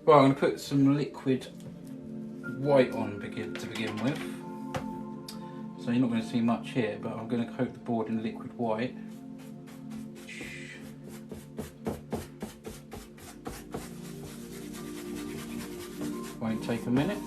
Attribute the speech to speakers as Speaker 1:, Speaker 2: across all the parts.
Speaker 1: Right, I'm going to put some liquid white on to begin with. So you're not going to see much here, but I'm going to coat the board in liquid white. Won't take a minute.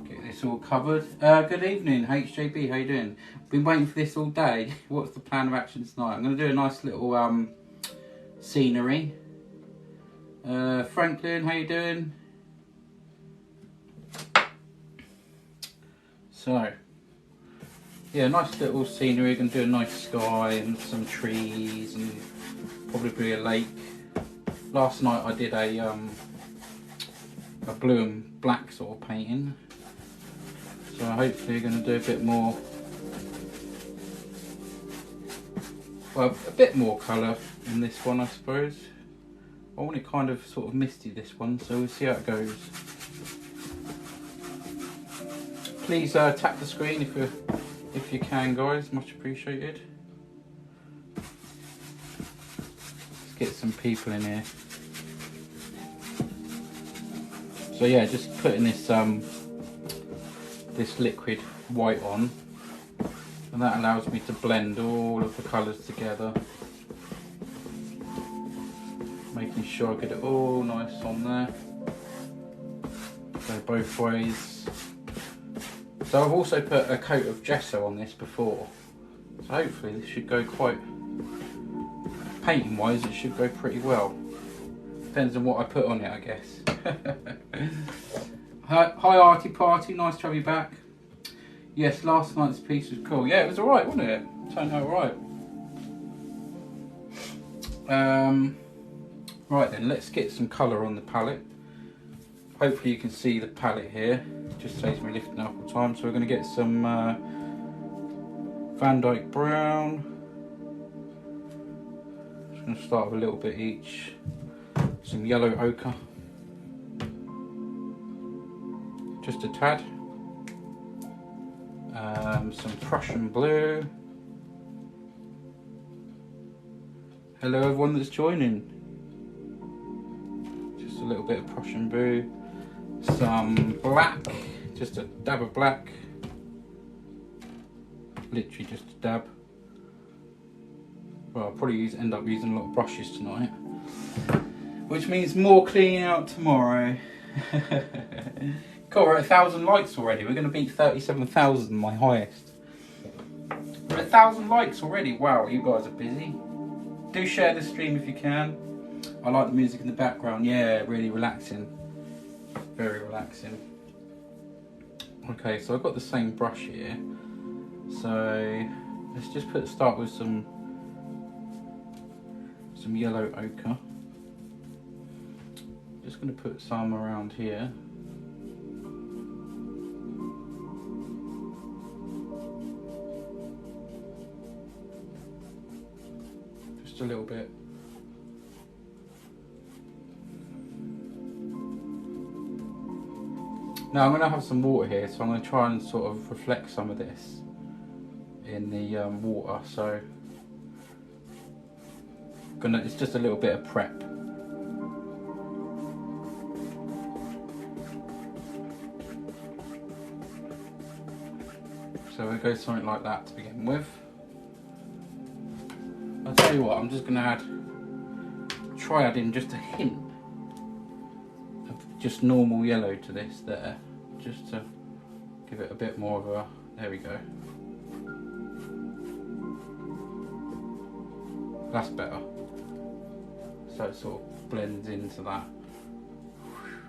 Speaker 1: Get this all covered. Good evening, HJB, how you doing? Been waiting for this all day. What's the plan of action tonight? I'm going to do a nice little scenery. Franklin, how you doing? So, yeah, nice little scenery. We're going to do a nice sky and some trees and probably a lake. Last night I did a blue and black sort of painting. So hopefully we're going to do a bit more, well, a bit more colour in this one, I suppose. I want it kind of sort of misty, this one, so we'll see how it goes. Please tap the screen if you can, guys, much appreciated. Let's get some people in here. So yeah, just putting this this liquid white on, and that allows me to blend all of the colours together, making sure I get it all nice on there. Go both ways. So I've also put a coat of gesso on this before, so hopefully this should go quite, painting wise it should go pretty well. Depends on what I put on it, I guess. Hi Artie Party, nice to have you back. Yes, last night's piece was cool. Yeah, it was alright, wasn't it? Turned out alright. Right then, let's get some colour on the palette. Hopefully you can see the palette here. It just saves me lifting up all the time. So we're going to get some Van Dyke Brown. Just going to start with a little bit each. Some yellow ochre. Just a tad. Some Prussian blue. Hello everyone that's joining. Just a little bit of Prussian blue. Some black, just a dab of black. Literally just a dab. Well, I'll probably end up using a lot of brushes tonight, which means more cleaning out tomorrow. Cool, we're at 1,000 likes already. We're going to beat 37,000, my highest. We're at 1,000 likes already. Wow, you guys are busy. Do share the stream if you can. I like the music in the background. Yeah, really relaxing. Very relaxing. Okay, so I've got the same brush here. So let's just start with some yellow ochre. Just going to put some around here. Just a little bit. Now I'm going to have some water here, so I'm going to try and sort of reflect some of this in the water. So it's just a little bit of prep. So we'll go something like that to begin with. I'll tell you what, I'm just going to try adding just a hint of just normal yellow to this there, just to give it a bit more of a, there we go. That's better. So it sort of blends into that.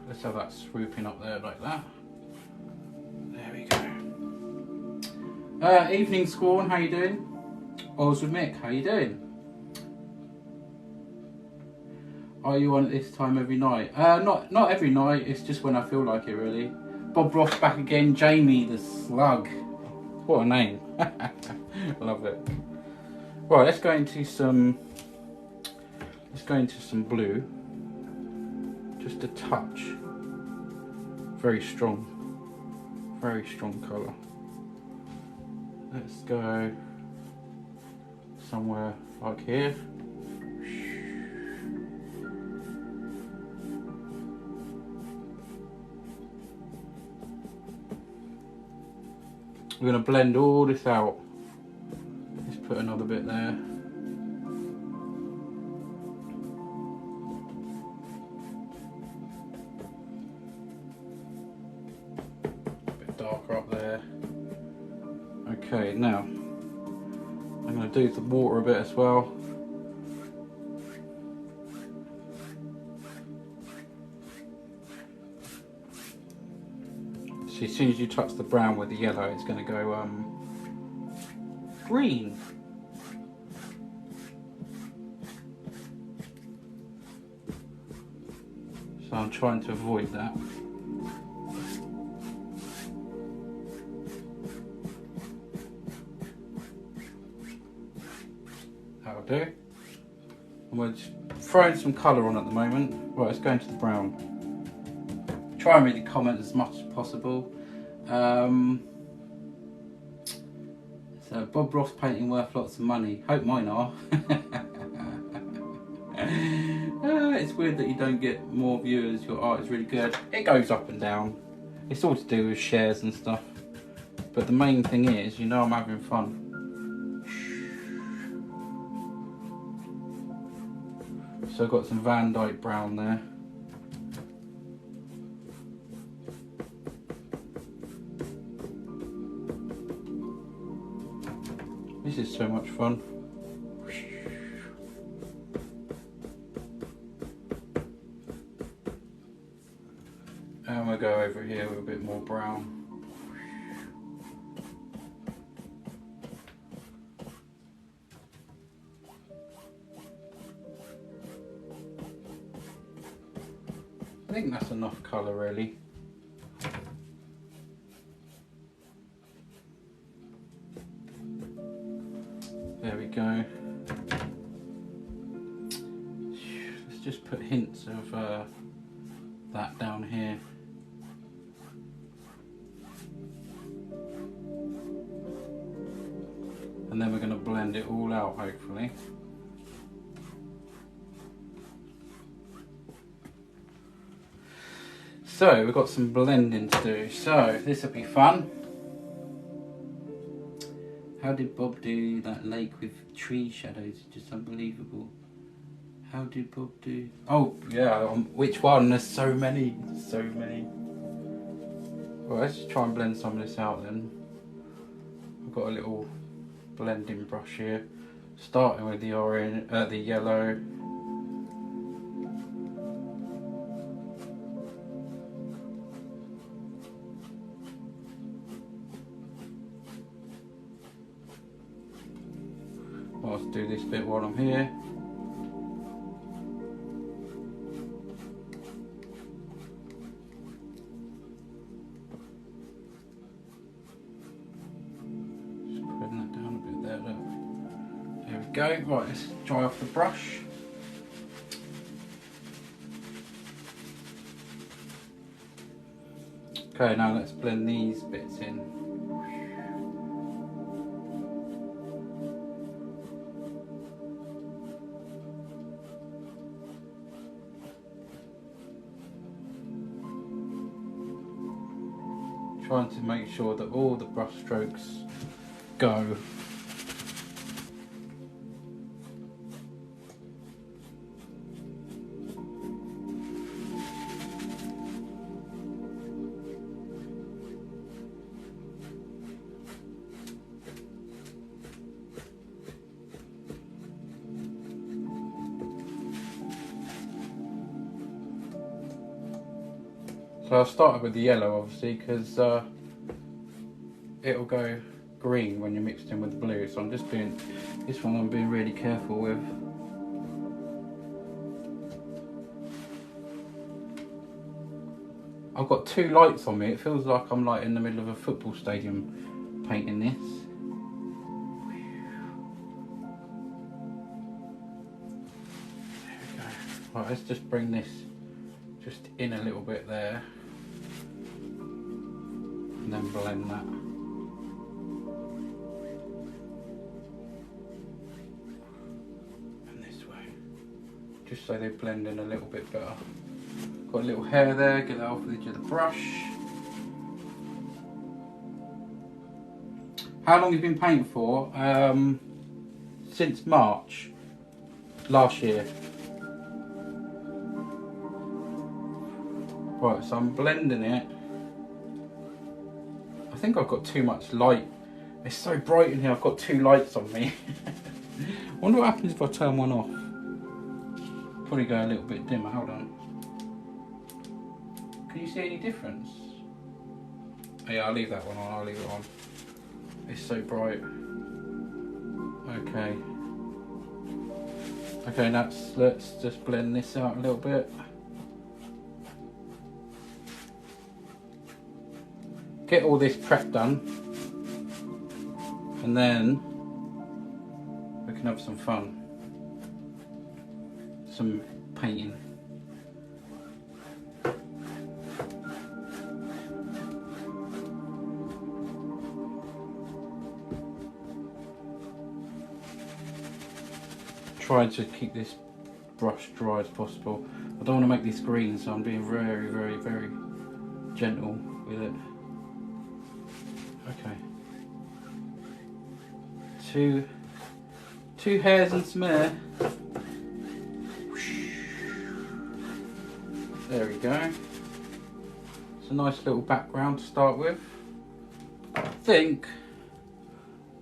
Speaker 1: Let's have that swooping up there like that. There we go. Evening Scorn, how you doing? Oz with Mick, how you doing? Are you on at this time every night? Not every night, it's just when I feel like it really. Bob Ross back again, Jamie the Slug. What a name. Love it. Right, let's go into some blue. Just a touch. Very strong colour. Let's go somewhere like here. We're going to blend all this out. Let's put another bit there. A bit darker up there. Okay, now I'm going to do the water a bit as well. So as soon as you touch the brown with the yellow, it's going to go green. So I'm trying to avoid that. That'll do. And we're just throwing some colour on at the moment. Right, let's go into the brown. Try and read the comments as much as possible. So Bob Ross painting worth lots of money. Hope mine are. It's weird that you don't get more viewers. Your art is really good. It goes up and down. It's all to do with shares and stuff. But the main thing is, you know, I'm having fun. So I've got some Van Dyke brown there. This is so much fun. And we'll go over here with a bit more brown. I think that's enough colour really. There we go. Let's just put hints of that down here. And then we're going to blend it all out, hopefully. So we've got some blending to do. So this will be fun. How did Bob do that lake with tree shadows? Just unbelievable. How did Bob do? Oh yeah, which one? There's so many, so many. Well, let's just try and blend some of this out then. I've got a little blending brush here, starting with the orange, the yellow. I'll just do this bit while I'm here. Go. Right, let's dry off the brush. Okay, now let's blend these bits in. Trying to make sure that all the brush strokes go. So I started with the yellow obviously because it'll go green when you're mixed in with the blue, so I'm just being, this one I'm being really careful with. I've got two lights on me, it feels like I'm like in the middle of a football stadium painting this. There we go. Right, let's just bring this just in a little bit there. And then blend that. just so they blend in a little bit better. Got a little hair there, get that off the edge of the brush. How long have you been painting for? Since March last year. Right, so I'm blending it. I think I've got too much light. It's so bright in here, I've got 2 lights on me. I wonder what happens if I turn one off. Probably go a little bit dimmer, hold on. Can you see any difference? Oh, yeah, I'll leave that one on, I'll leave it on. It's so bright. Okay. Okay, let's just blend this out a little bit. Get all this prep done. And then we can have some fun. Some painting. Trying to keep this brush dry as possible. I don't want to make this green, so I'm being very, very, very gentle with it. Okay. Two hairs and some hair. There we go. It's a nice little background to start with. I think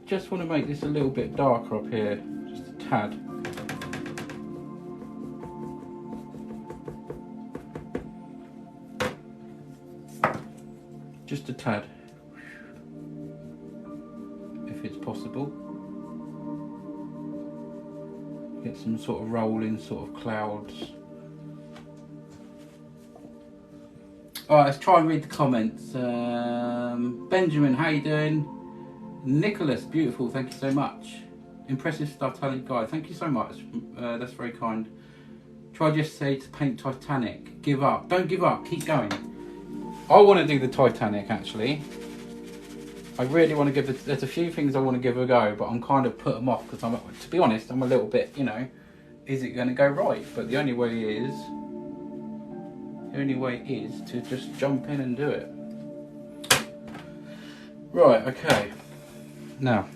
Speaker 1: just want to make this a little bit darker up here, just a tad. Just a tad, if it's possible. Get some sort of rolling sort of clouds. Alright, let's try and read the comments. Benjamin, how you doing? Nicholas, beautiful, thank you so much. Impressive stuff, talent guy, thank you so much. That's very kind. Tried yesterday to paint Titanic. Give up. Don't give up, keep going. I want to do the Titanic actually. I really want to give it, there's a few things I want to give a go, but I'm kind of put them off because to be honest, I'm a little bit, you know, is it going to go right? But the only way is to just jump in and do it. Right, okay. Now,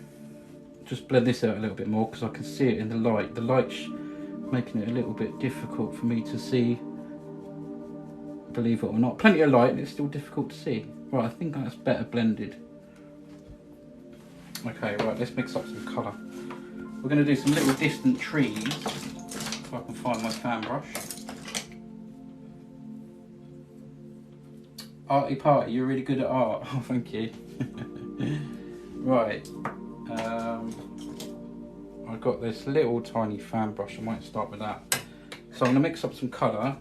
Speaker 1: just blend this out a little bit more because I can see it in the light. The light's making it a little bit difficult for me to see. Believe it or not, plenty of light and it's still difficult to see. Right, I think that's better blended. Okay, right, let's mix up some colour. We're going to do some little distant trees. If I can find my fan brush. Arty party, you're really good at art. Oh, thank you. Right, I've got this little tiny fan brush. I might start with that. So I'm going to mix up some colour.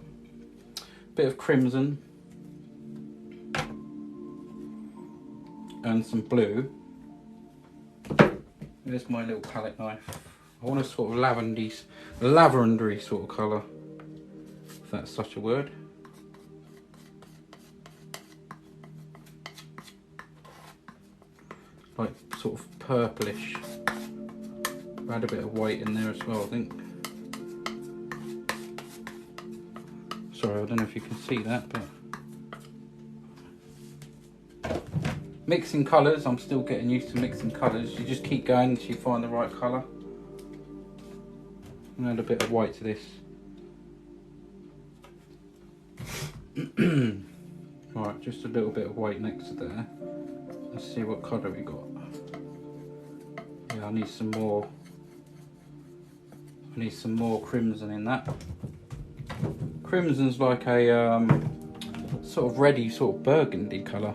Speaker 1: Bit of crimson and some blue. There's my little palette knife. I want a sort of lavendery sort of colour, if that's such a word. Like sort of purplish. Add a bit of white in there as well, I think. Sorry, I don't know if you can see that, but mixing colours, I'm still getting used to mixing colours. You just keep going until you find the right colour. And add a bit of white to this. Right, just a little bit of white next to there. Let's see what colour we got. Yeah, I need some more. I need some more crimson in that. Crimson's like a sort of reddy, sort of burgundy colour.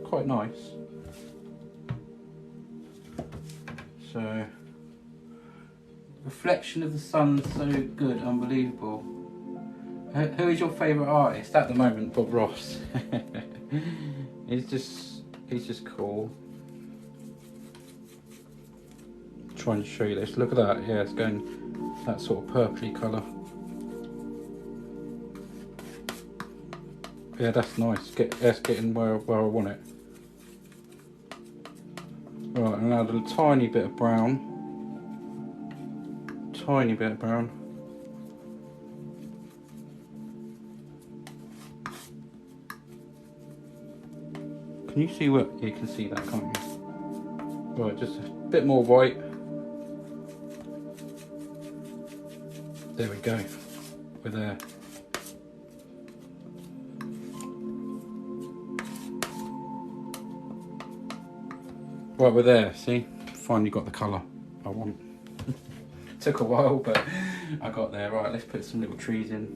Speaker 1: Quite nice. So, reflection of the sun, so good, unbelievable. Who is your favourite artist at the moment? Bob Ross. he's just cool. Trying to show you this. Look at that. Yeah, it's going that sort of purpley colour. Yeah, that's nice. That's getting where I want it. Right, and add a tiny bit of brown. Tiny bit of brown. Can you see what? You can see that, can't you? Right, just a bit more white. There we go. We're there. Right, we're there. See? Finally got the colour I want. Took a while, but I got there. Right, let's put some little trees in.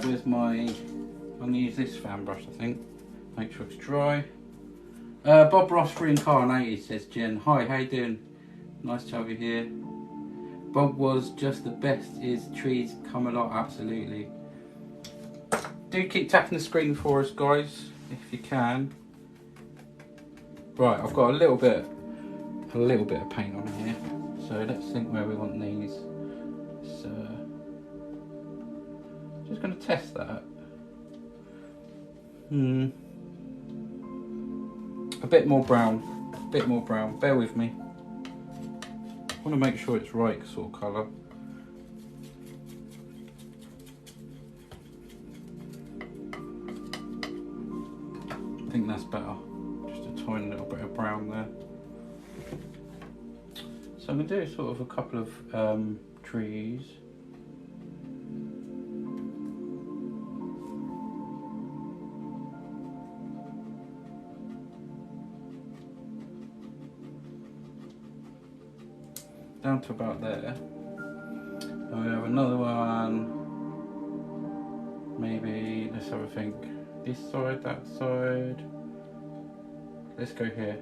Speaker 1: Where's my... I'm going to use this fan brush, I think. Make sure it's dry. Bob Ross reincarnated, says Jen. Hi, how you doing? Nice to have you here. Bob was just the best. His trees come a lot, absolutely. Do keep tapping the screen for us, guys, if you can. Right, I've got a little bit of paint on here. So let's think where we want these. So, just going to test that. A bit more brown, bear with me. I want to make sure it's right sort of colour. I think that's better, just a tiny little bit of brown there. So I'm going to do sort of a couple of trees. Down to about there. And we have another one. Maybe, let's have a think. This side, that side. Let's go here.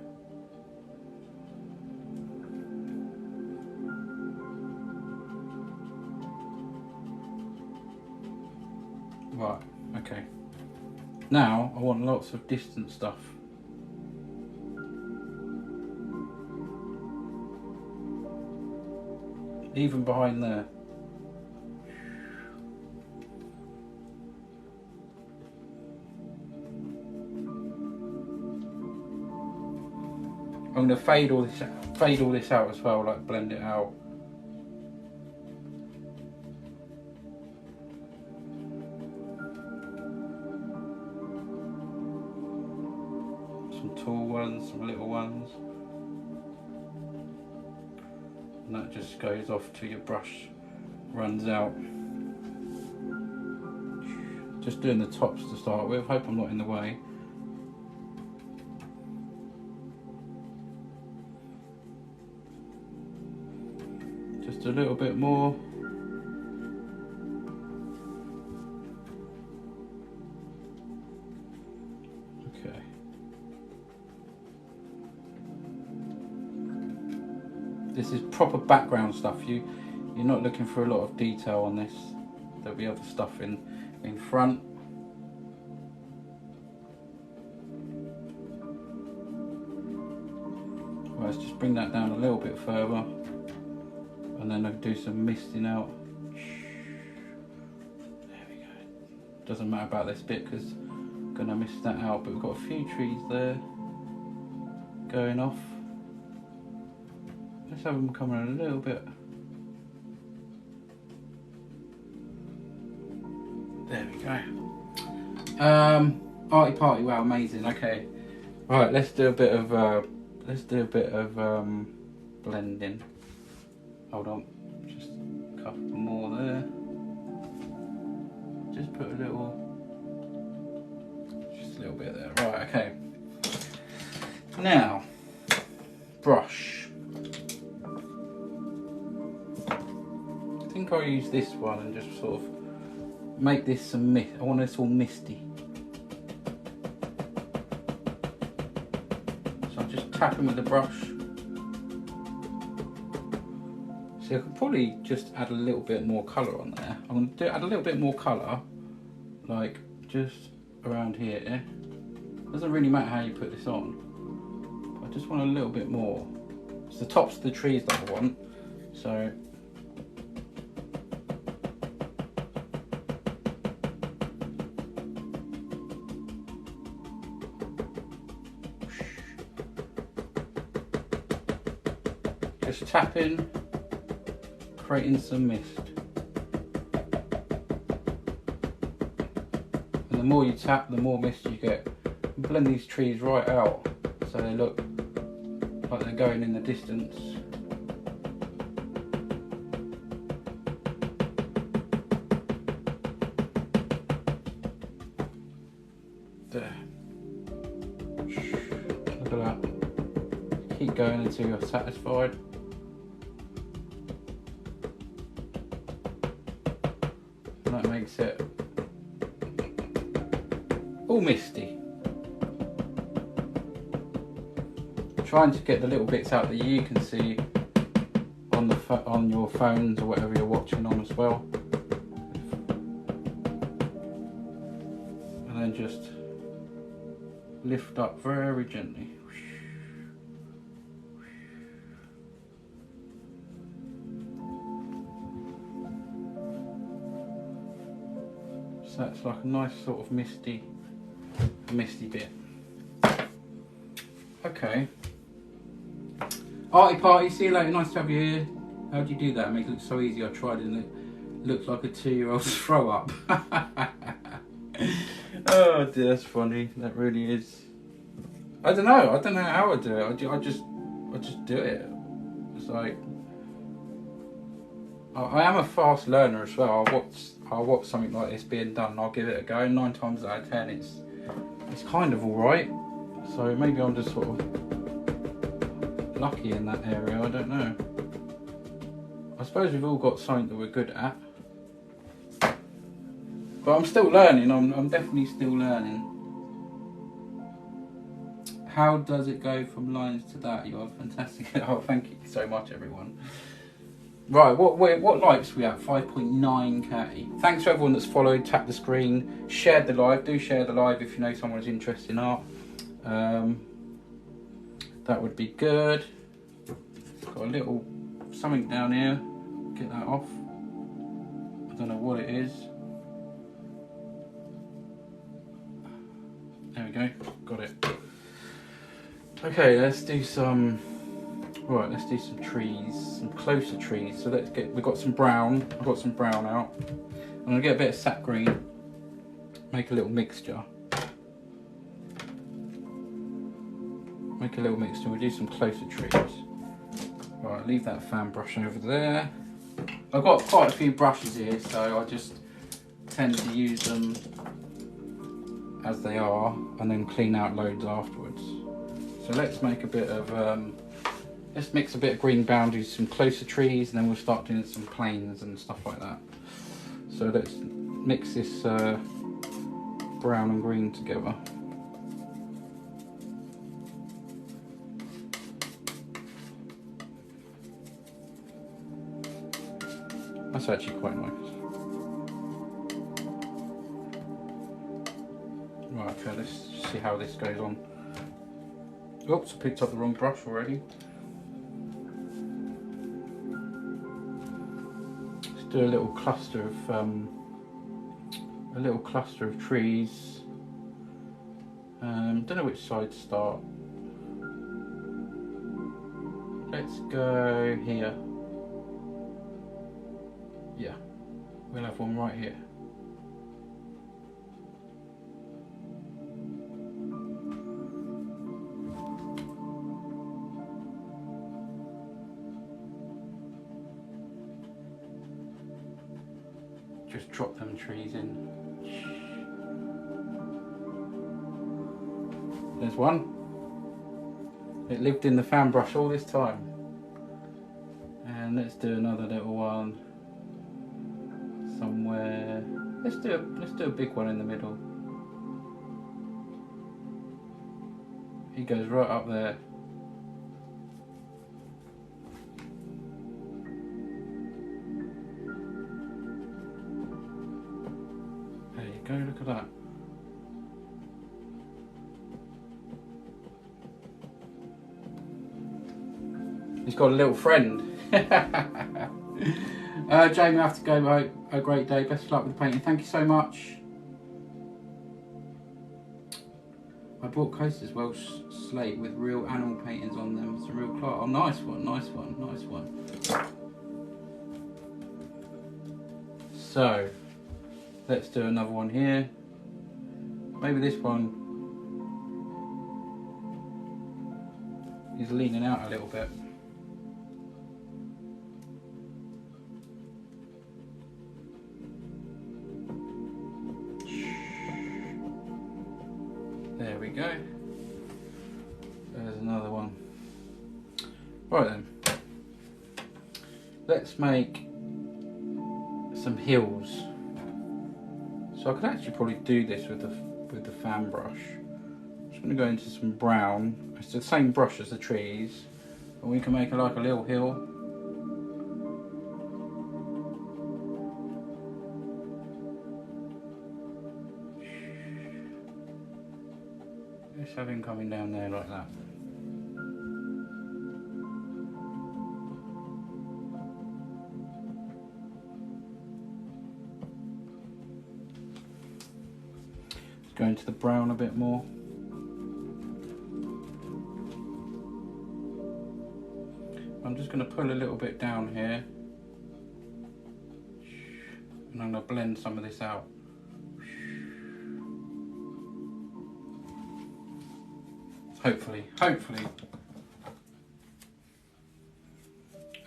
Speaker 1: Right, okay. Now I want lots of distant stuff. Even behind there. I'm going to fade all this out as well, like blend it out. Some tall ones, some little ones. And that just goes off till your brush runs out. Just doing the tops to start with, hope I'm not in the way. Just a little bit more. Okay. This is proper background stuff. You're not looking for a lot of detail on this. There'll be other stuff in front. Right, let's just bring that down a little bit further, and then I'll do some misting out. There we go. Doesn't matter about this bit because I'm gonna mist that out, but we've got a few trees there going off. Let's have them come in a little bit. There we go. Arty party, wow, amazing. Okay, right. Let's do a bit of blending. Hold on, just a couple more there. Just put a little bit there. Right. Okay. Now, brush. I think I'll use this one and just sort of make this some mist. I want this all misty. So I'm just tapping with the brush. See, I could probably just add a little bit more colour on there. I'm going to add a little bit more colour, like just around here. Doesn't really matter how you put this on. But I just want a little bit more. It's the tops of the trees that I want. So just tapping, creating some mist. And the more you tap, the more mist you get. Blend these trees right out so they look like they're going in the distance. There. Look at that. Keep going until you're satisfied. And that makes it all misty. Trying to get the little bits out that you can see on the on your phones or whatever you're watching on as well, and then just lift up very gently. So that's like a nice sort of misty bit. Okay. Arty party, see you later, nice to have you here. How do you do that? It makes it look so easy. I tried it and it looks like a 2-year-old's throw up. Oh dear, that's funny. That really is. I don't know how I do it. I just do it. It's like, I am a fast learner as well. I'll watch something like this being done and I'll give it a go. 9 times out of 10 it's kind of alright. So maybe I'm just sort of lucky in that area, I don't know. I suppose we've all got something that we're good at. But I'm still learning, I'm definitely still learning. How does it go from lines to that? You are fantastic. Oh, thank you so much everyone. Right, what likes we at? 5.9k. Thanks to everyone that's followed, tapped the screen, shared the live. Do share the live if you know someone's interested in art. That would be good. It's got a little something down here. Get that off. I don't know what it is. There we go. Got it. Okay, let's do some. Right, let's do some trees, some closer trees. So we've got some brown. I've got some brown out. I'm gonna get a bit of sap green. Make a little mixture. We'll do some closer trees. Right, leave that fan brush over there. I've got quite a few brushes here, so I just tend to use them as they are and then clean out loads afterwards. So let's make a bit of, let's mix a bit of green boundaries, some closer trees, and then we'll start doing some planes and stuff like that. So let's mix this brown and green together. That's actually quite nice. Right, okay, let's see how this goes on. Oops, I picked up the wrong brush already. Let's do a little cluster of trees. Don't know which side to start. Let's go here. Yeah, we'll have one right here. Just drop them trees in. There's one. It lived in the fan brush all this time. And let's do another little one somewhere. Let's do a big one in the middle. He goes right up there. There you go, look at that. He's got a little friend. Jamie, I have to go. Have a great day. Best of luck with the painting. Thank you so much. I bought coasters, Welsh slate with real animal paintings on them. It's a real class. Oh, nice one, nice one, nice one. So, let's do another one here. Maybe this one is leaning out a little bit. There we go. There's another one. Right then. Let's make some hills. So I could actually probably do this with the fan brush. I'm just going to go into some brown. It's the same brush as the trees, and we can make like a little hill. Let's have him coming down there like that. Go into the brown a bit more. I'm just going to pull a little bit down here, and I'm going to blend some of this out. Hopefully.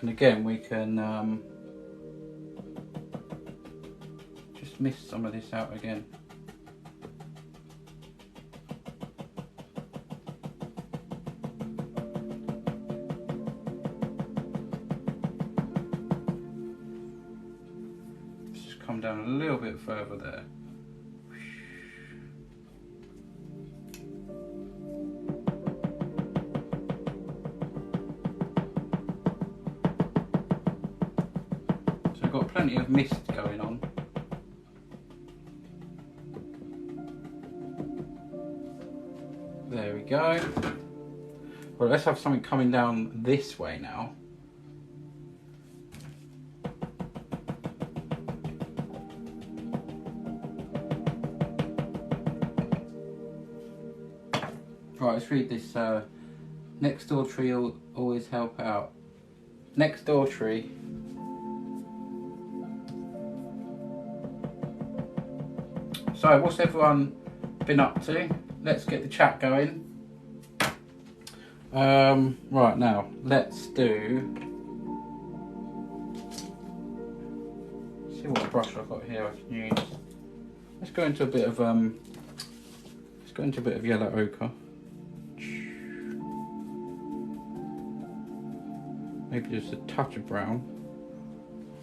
Speaker 1: And again, we can just mist some of this out again. Come down a little bit further there. So I've got plenty of mist going on. There we go. Well, let's have something coming down this way now. Right, let's read this. Next door tree will always help out. Next door tree. So, what's everyone been up to? Let's get the chat going. Right, now, let's do... see what brush I've got here I can use. Let's go into a bit of yellow ochre. Maybe just a touch of brown.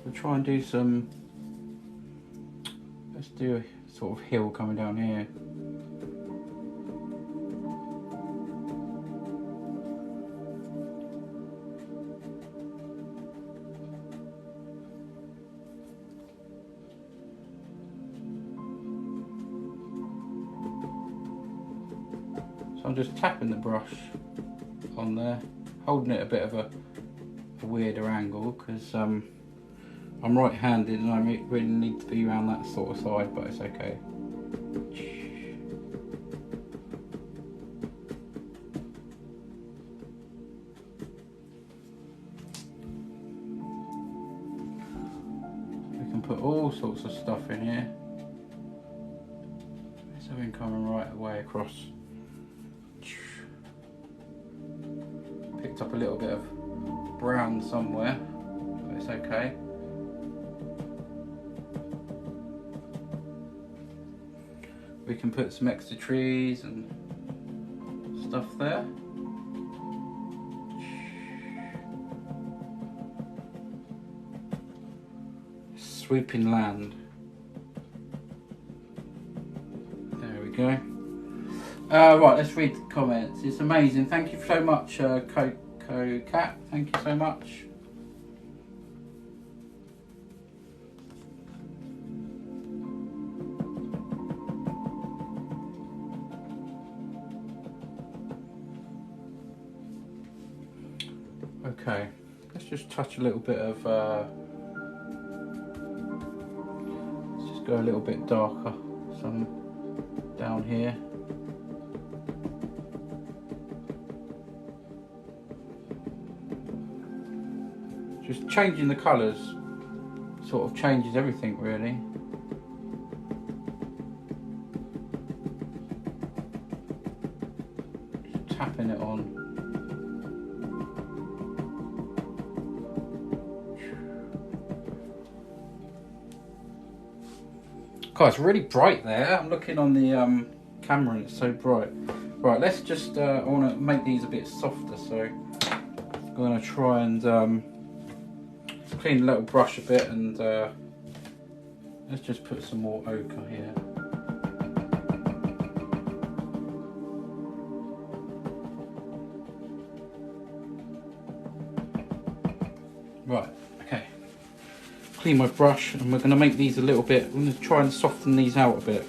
Speaker 1: We'll try and do some, let's do a sort of hill coming down here. So I'm just tapping the brush on there, holding it a bit of a weirder angle because I'm right-handed and I really need to be around that sort of side, but it's okay. We can put all sorts of stuff in here. There's something coming right away across. Picked up a little bit of brown somewhere, but it's okay. We can put some extra trees and stuff there. Sweeping land. There we go. Right, let's read the comments. It's amazing. Thank you so much, Coco Cat. Thank you so much. Okay, let's just touch a little bit of, let's just go a little bit darker, some down here. Just changing the colours sort of changes everything really. tapping it on. God, it's really bright there. I'm looking on the camera and it's so bright. Right, let's just, I want to make these a bit softer, so I'm going to try and clean the little brush a bit, and let's just put some more ochre here. Right, okay. Clean my brush, and we're going to make these a little bit, I'm going to try and soften these out a bit.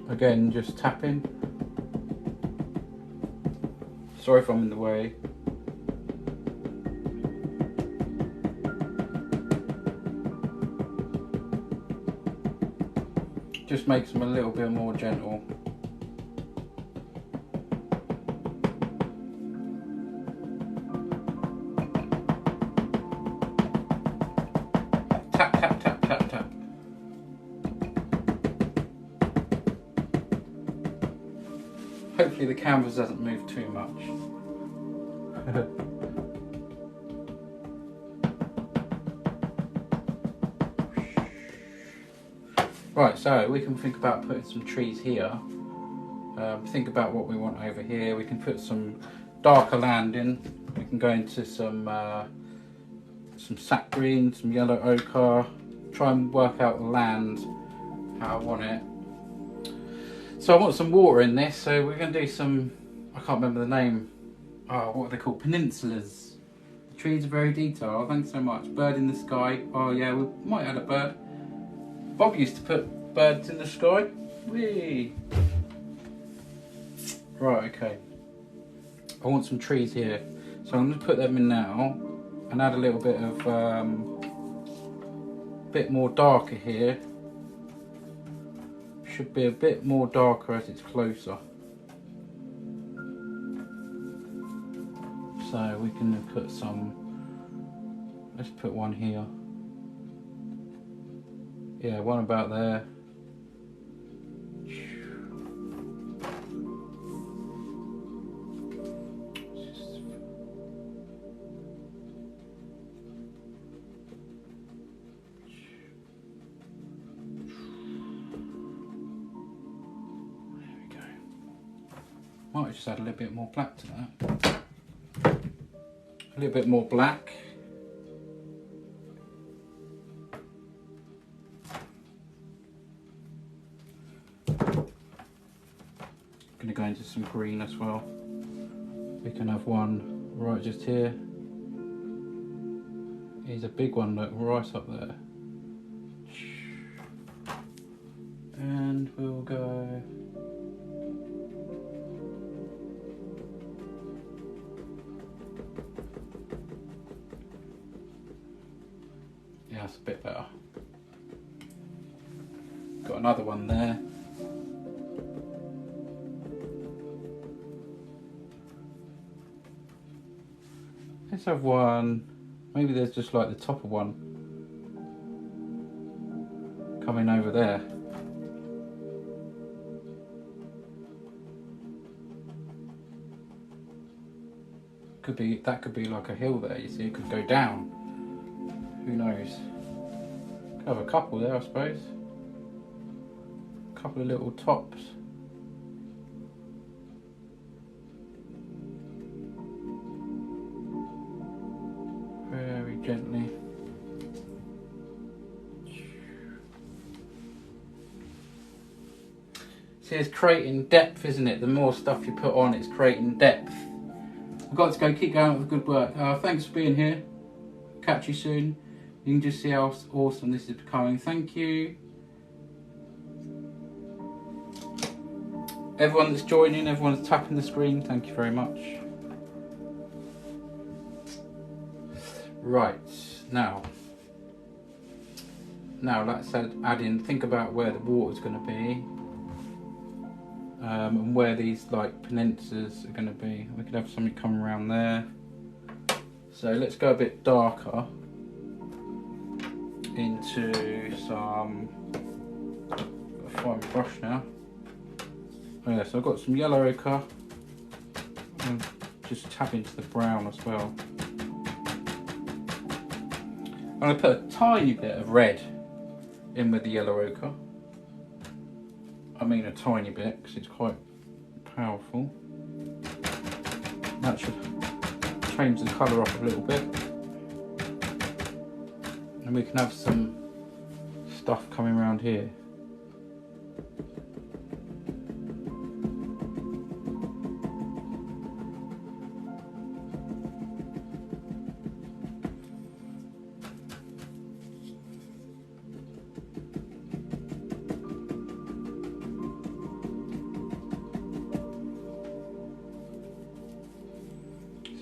Speaker 1: Again, just tapping. Sorry if I'm in the way. Just makes them a little bit more gentle. Tap, tap, tap, tap, tap. Hopefully the canvas doesn't move too much. Right, so we can think about putting some trees here. Think about what we want over here. We can put some darker land in. We can go into some sap green, some yellow ochre. Try and work out the land, how I want it. So I want some water in this, so we're going to do some, I can't remember the name, what are they called, peninsulas. The trees are very detailed, thanks so much. Bird in the sky, oh yeah, we might add a bird. Bob used to put birds in the sky. Whee! Right, okay. I want some trees here, so I'm going to put them in now and add a little bit of, bit more darker here. Should be a bit more darker as it's closer. So we can put some, let's put one here. Yeah, one about there. Might just add a little bit more black to that. A little bit more black. I'm going to go into some green as well. We can have one right just here. Here's a big one, look, right up there. And we'll go. That's a bit better. Got another one there. Let's have one, maybe there's just like the top of one coming over there. Could be, that could be like a hill there, you see, it could go down. Who knows? Could have a couple there, I suppose. A couple of little tops. Very gently. See, it's creating depth, isn't it? The more stuff you put on, it's creating depth. I've got to go, keep going with the good work. Thanks for being here. Catch you soon. You can just see how awesome this is becoming. Thank you. Everyone that's joining, everyone that's tapping the screen, thank you very much. Right, now like I said, add in, think about where the water's going to be. And where these like peninsulas are going to be. We could have something come around there. So let's go a bit darker into some, got a fine brush now. Yeah, so I've got some yellow ochre and just tap into the brown as well. I'm going to put a tiny bit of red in with the yellow ochre. I mean a tiny bit because it's quite powerful. That should change the colour up a little bit. And we can have some stuff coming around here.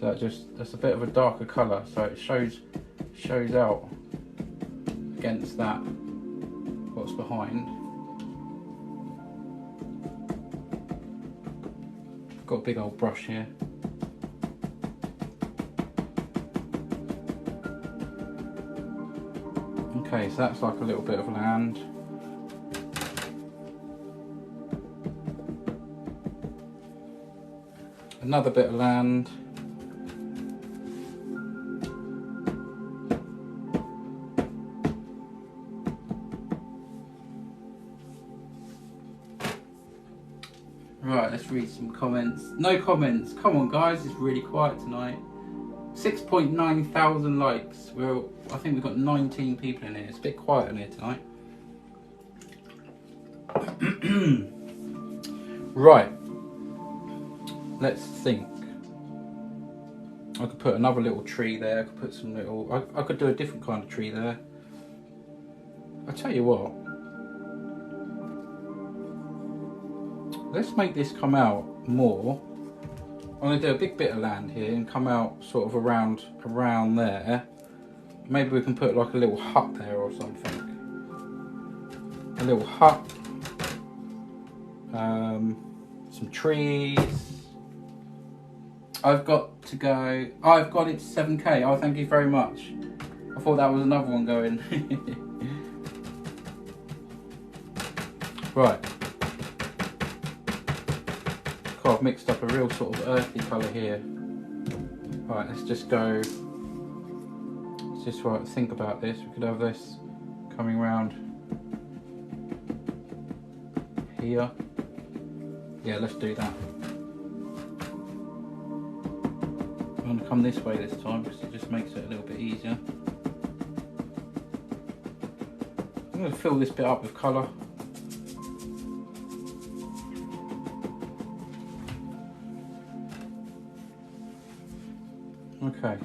Speaker 1: So that's a bit of a darker colour, so it shows out against that what's behind. I've got a big old brush here. Okay, so that's like a little bit of land. Another bit of land. Right, let's read some comments. No comments. Come on, guys, it's really quiet tonight. 6.9 thousand likes. I think we've got 19 people in here. It's a bit quiet in here tonight. Right. Let's think. I could put another little tree there. I could put some little. I could do a different kind of tree there. I'll tell you what. Let's make this come out more. I'm going to do a big bit of land here and come out sort of around there. Maybe we can put like a little hut there or something. A little hut. Some trees. I've got it to 7k. Oh, thank you very much. I thought that was another one going. Right. I've mixed up a real sort of earthy colour here. Right, let's just go. Let's just think about this. We could have this coming round here. Yeah, let's do that. I'm going to come this way this time because it just makes it a little bit easier. I'm going to fill this bit up with colour. Okay.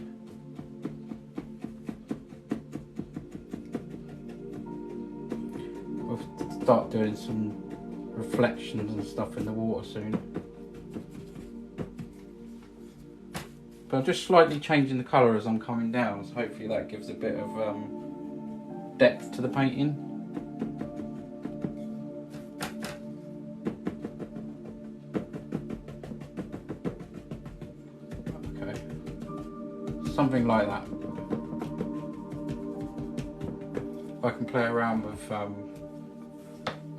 Speaker 1: We'll start doing some reflections and stuff in the water soon. But I'm just slightly changing the colour as I'm coming down, so hopefully that gives a bit of depth to the painting. Something like that. I can play around with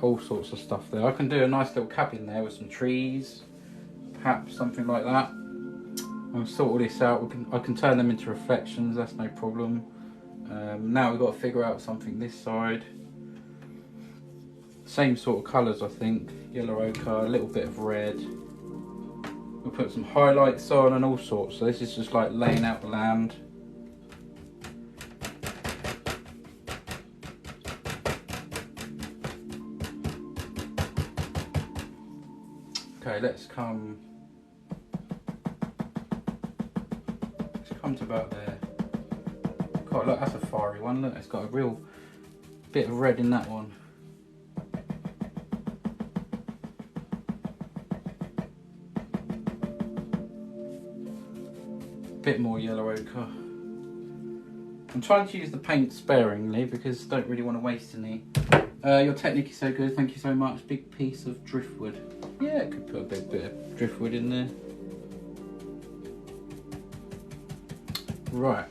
Speaker 1: all sorts of stuff there. I can do a nice little cabin there with some trees, perhaps something like that. I'll sort all this out. I can turn them into reflections, that's no problem. Now we've got to figure out something this side. Same sort of colours, I think. Yellow ochre, a little bit of red. We'll put some highlights on and all sorts. So this is just like laying out the land. Okay, let's come to about there. God, look, that's a fiery one. Look, it's got a real bit of red in that one. Bit more yellow ochre. I'm trying to use the paint sparingly because I don't really want to waste any. Your technique is so good, thank you so much. Big piece of driftwood. Yeah, I could put a bit of driftwood in there. Right.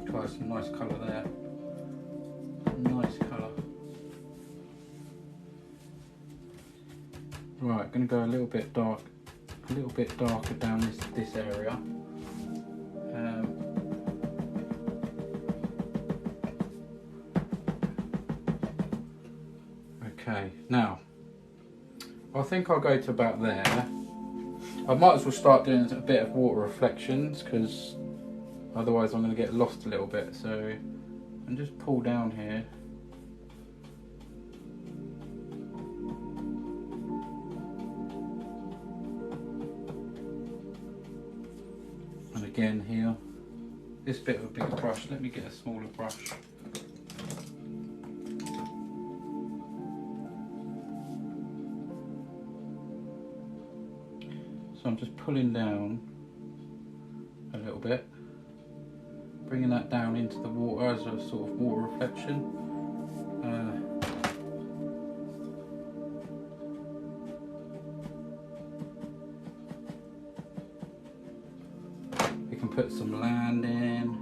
Speaker 1: Try some nice colour there. Right, going to go a little bit darker down this area. Okay, now I think I'll go to about there. I might as well start doing a bit of water reflections because otherwise I'm going to get lost a little bit. So, and just pull down here. And again here, this bit of a bigger brush. Let me get a smaller brush. So I'm just pulling down a little bit, bringing that down into the water as a sort of water reflection. We can put some land in.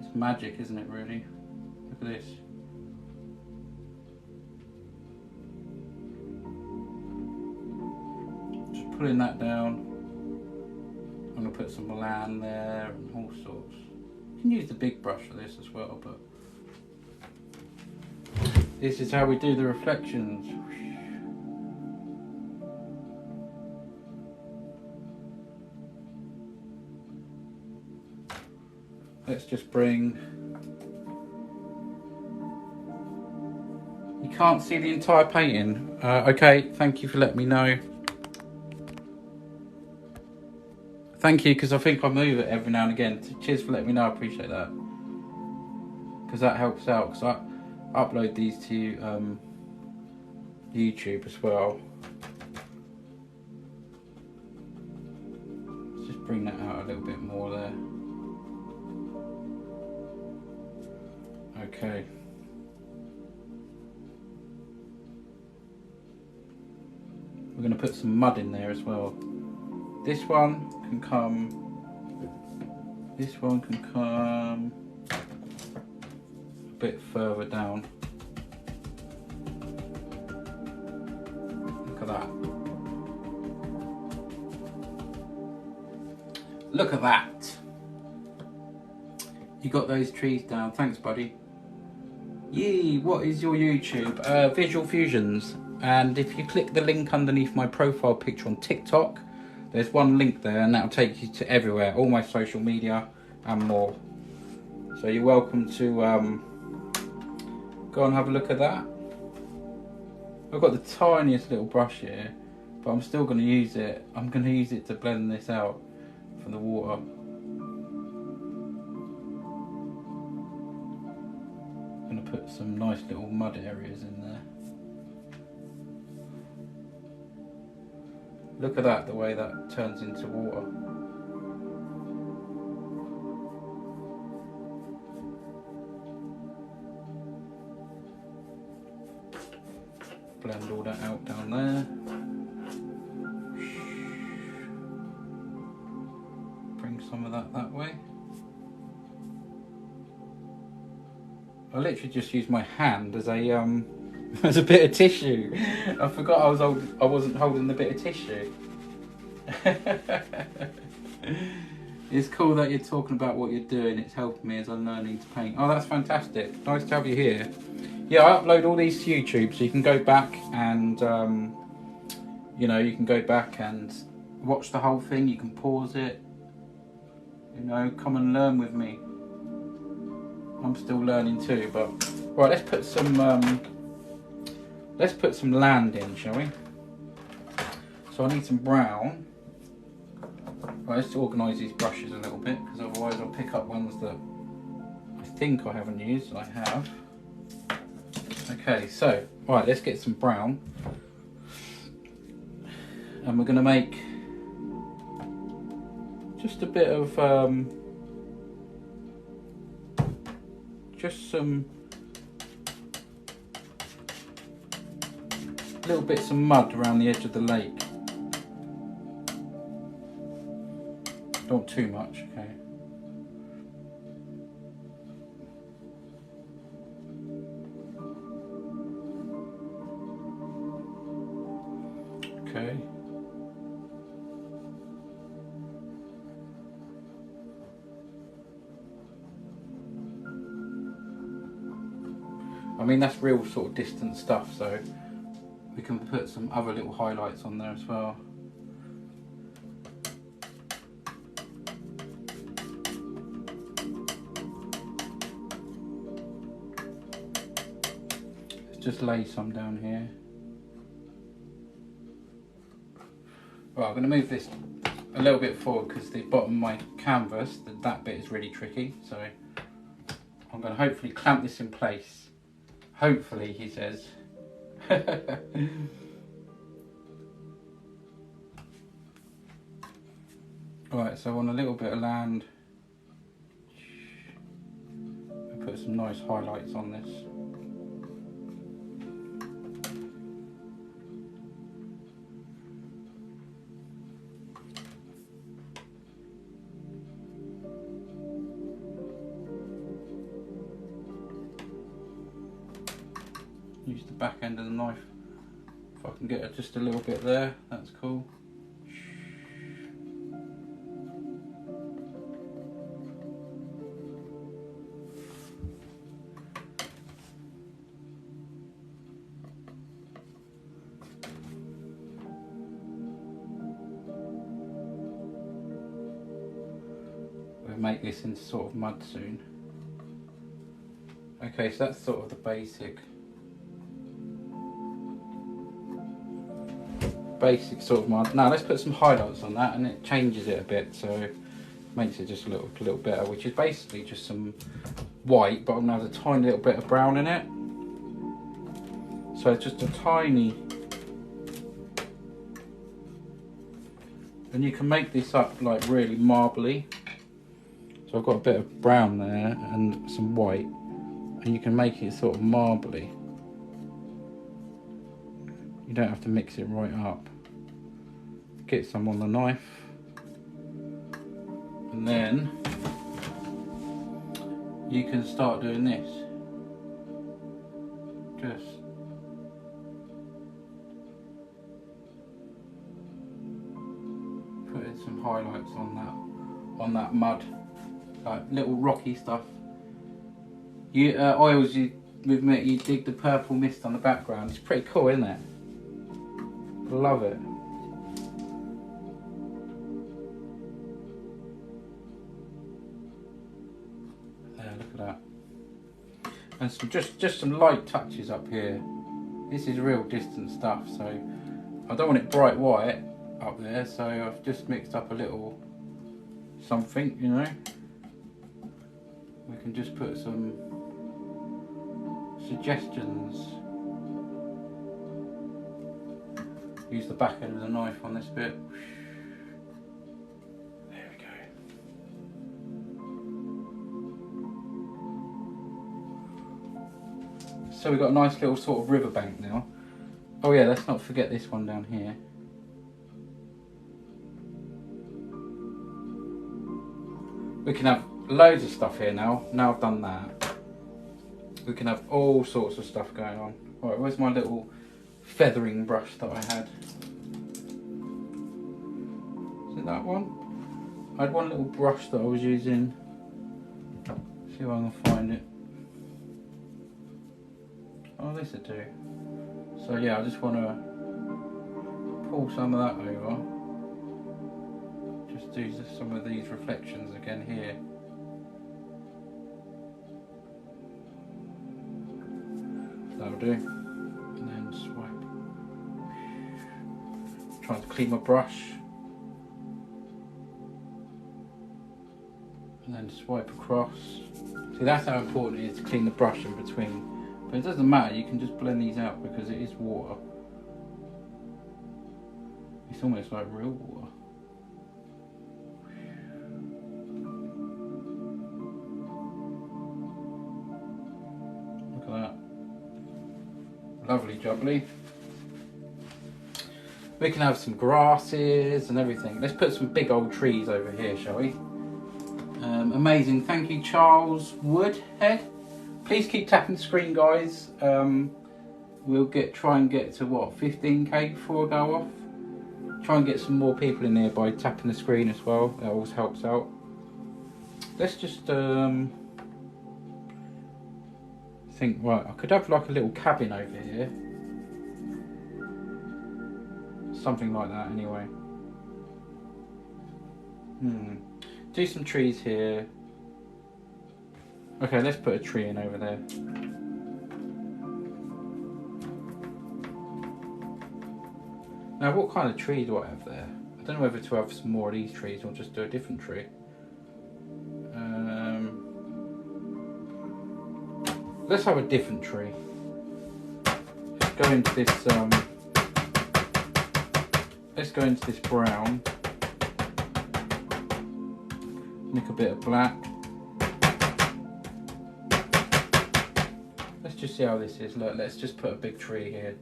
Speaker 1: It's magic, isn't it, really? Look at this. Pulling that down, I'm going to put some land there and all sorts. You can use the big brush for this as well, but this is how we do the reflections. Let's just bring... You can't see the entire painting. Okay, thank you for letting me know. Thank you, because I think I move it every now and again. Cheers for letting me know, I appreciate that. Because that helps out, because I upload these to YouTube as well. Let's just bring that out a little bit more there. Okay. We're going to put some mud in there as well. This one can come a bit further down. Look at that. Look at that. You got those trees down. Thanks, buddy. Yee, what is your YouTube? Visual Fusions. And if you click the link underneath my profile picture on TikTok, there's one link there and that'll take you to everywhere, all my social media and more. So you're welcome to go and have a look at that. I've got the tiniest little brush here, but I'm still going to use it. I'm going to use it to blend this out for the water. I'm going to put some nice little mud areas in there. Look at that, the way that turns into water. Blend all that out down there. Bring some of that way. I literally just used my hand as a as a bit of tissue. I forgot I wasn't holding the bit of tissue. It's cool that you're talking about what you're doing. It's helping me as I'm learning to paint. Oh, that's fantastic. Nice to have you here. Yeah, I upload all these to YouTube, so you can go back and you know, you can go back and watch the whole thing. You can pause it. You know, come and learn with me. I'm still learning too, but right, let's put some land in, shall we? So I need some brown. Right, let's organise these brushes a little bit, because otherwise I'll pick up ones that I think I haven't used, and I have. Okay, so, right, let's get some brown. And we're going to make just a bit of, just some little bits of mud around the edge of the lake. Not too much, okay. okay. I mean, that's real sort of distant stuff, so we can put some other little highlights on there as well. Let's just lay some down here. Right, I'm going to move this a little bit forward because the bottom of my canvas, that bit is really tricky, so I'm going to hopefully clamp this in place. Hopefully, he says. Right, so on a little bit of land, I'll put some nice highlights on this. Use the back end of the knife. If I can get it just a little bit there, that's cool. We'll make this into sort of mud soon. Okay, so that's sort of the basic sort of mud. Now let's put some highlights on that, and it changes it a bit, so it makes it just a little better, which is basically just some white, but I'm gonna have a tiny little bit of brown in it. So just a tiny, and you can make this up like really marbly. So I've got a bit of brown there and some white, and you can make it sort of marbly. You don't have to mix it right up. Get some on the knife, and then you can start doing this. Just putting some highlights on that mud, like little rocky stuff. Oils, you dig the purple mist on the background. It's pretty cool, isn't it? Love it. There, look at that. And some, just some light touches up here. This is real distant stuff, so I don't want it bright white up there, so I've just mixed up a little something, you know. We can just put some suggestions. Use the back end of the knife on this bit. There we go. So we've got a nice little sort of riverbank now. Oh yeah, let's not forget this one down here. We can have loads of stuff here now. Now I've done that, we can have all sorts of stuff going on. Right, where's my little feathering brush that I had? Is it that one? I had one little brush that I was using. See if I can find it. Oh, this will do. So yeah, I just want to pull some of that over. Just do some of these reflections again here. That'll do. And then swipe. Trying to clean my brush. And then swipe across. See, that's how important it is to clean the brush in between. But it doesn't matter, you can just blend these out because it is water. It's almost like real water. Look at that. Lovely jubbly. We can have some grasses and everything. Let's put some big old trees over here, shall we? Amazing, thank you Charles Woodhead. Please keep tapping the screen, guys. We'll try and get to what, 15k before I go off. Try and get some more people in here by tapping the screen as well. That always helps out. Let's just think. Right, I could have like a little cabin over here. Something like that anyway. Do some trees here. Okay, let's put a tree in over there. Now, what kind of tree do I have there? I don't know whether to have some more of these trees or just do a different tree. Let's have a different tree. Let's go into this. Let's go into this brown. Nick a bit of black. Let's just see how this is. Look, let's just put a big tree here.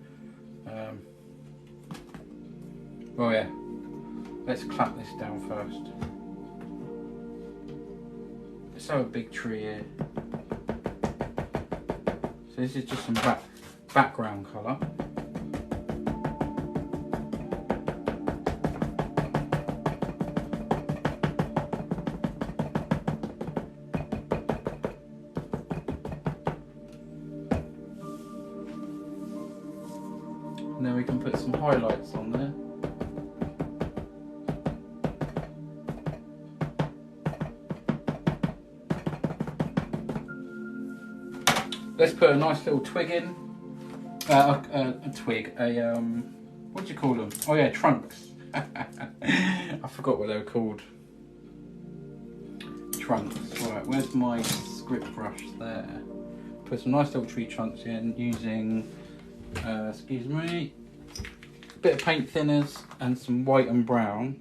Speaker 1: Oh yeah, let's clamp this down first. Let's have a big tree here. So this is just some background colour. And then we can put some highlights on there. Let's put a nice little twig in. A twig, what do you call them? Oh yeah, trunks. I forgot what they were called. Trunks. Right, where's my script brush there? Put some nice little tree trunks in using, excuse me, a bit of paint thinners and some white and brown.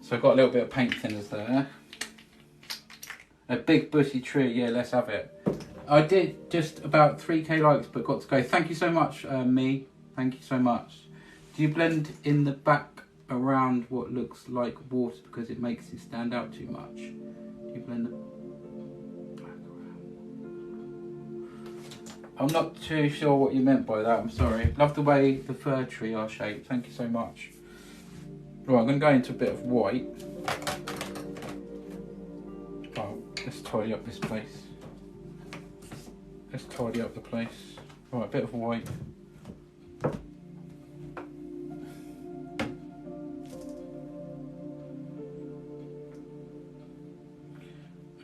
Speaker 1: So I've got a little bit of paint thinners there. A big bushy tree, yeah, let's have it. I did just about 3k likes, but got to go. Thank you so much, me. Thank you so much. Do you blend in the back around what looks like water because it makes it stand out too much? Do you blend the back around? I'm not too sure what you meant by that, I'm sorry. Love the way the fir tree are shaped. Thank you so much. Right, I'm going to go into a bit of white. Let's tidy up this place. Let's tidy up the place. Right, a bit of white.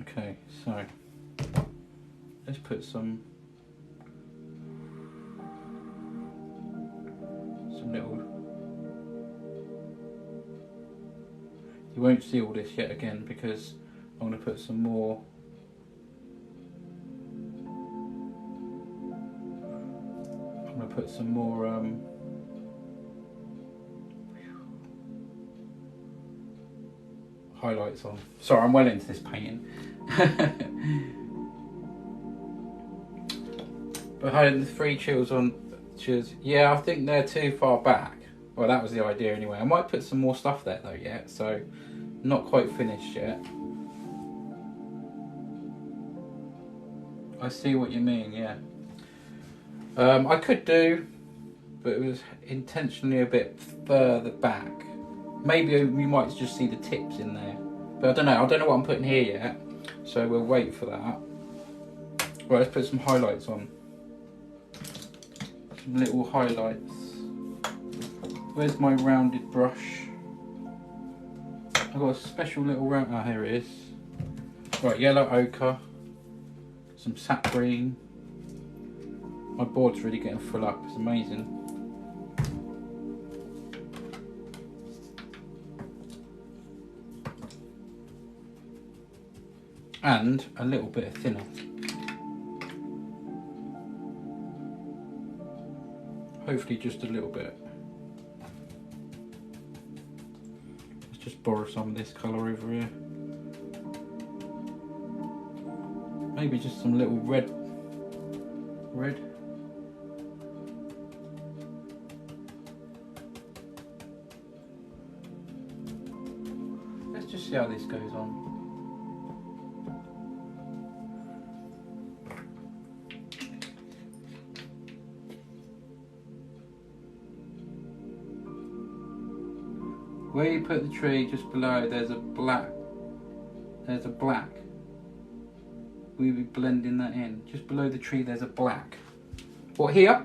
Speaker 1: Okay, so let's put some little. You won't see all this yet again because I'm going to put some more. I'm going to put some more highlights on. Sorry, I'm well into this painting. Behind the 3 chills on. Yeah, I think they're too far back. Well, that was the idea anyway. I might put some more stuff there though yet, so not quite finished yet. I see what you mean, yeah. I could do, but it was intentionally a bit further back. Maybe we might just see the tips in there. But I don't know. I don't know what I'm putting here yet. So we'll wait for that. Right, let's put some highlights on. Some little highlights. Where's my rounded brush? I've got a special little round. Oh, here it is. Right, yellow ochre. Some sap green. My board's really getting full up. It's amazing. And a little bit of thinner. Hopefully just a little bit. Let's just borrow some of this colour over here. Maybe just some little red. Let's just see how this goes on. Where you put the tree, just below, there's a black. We'll be blending that in. Just below the tree, there's a black. What, here?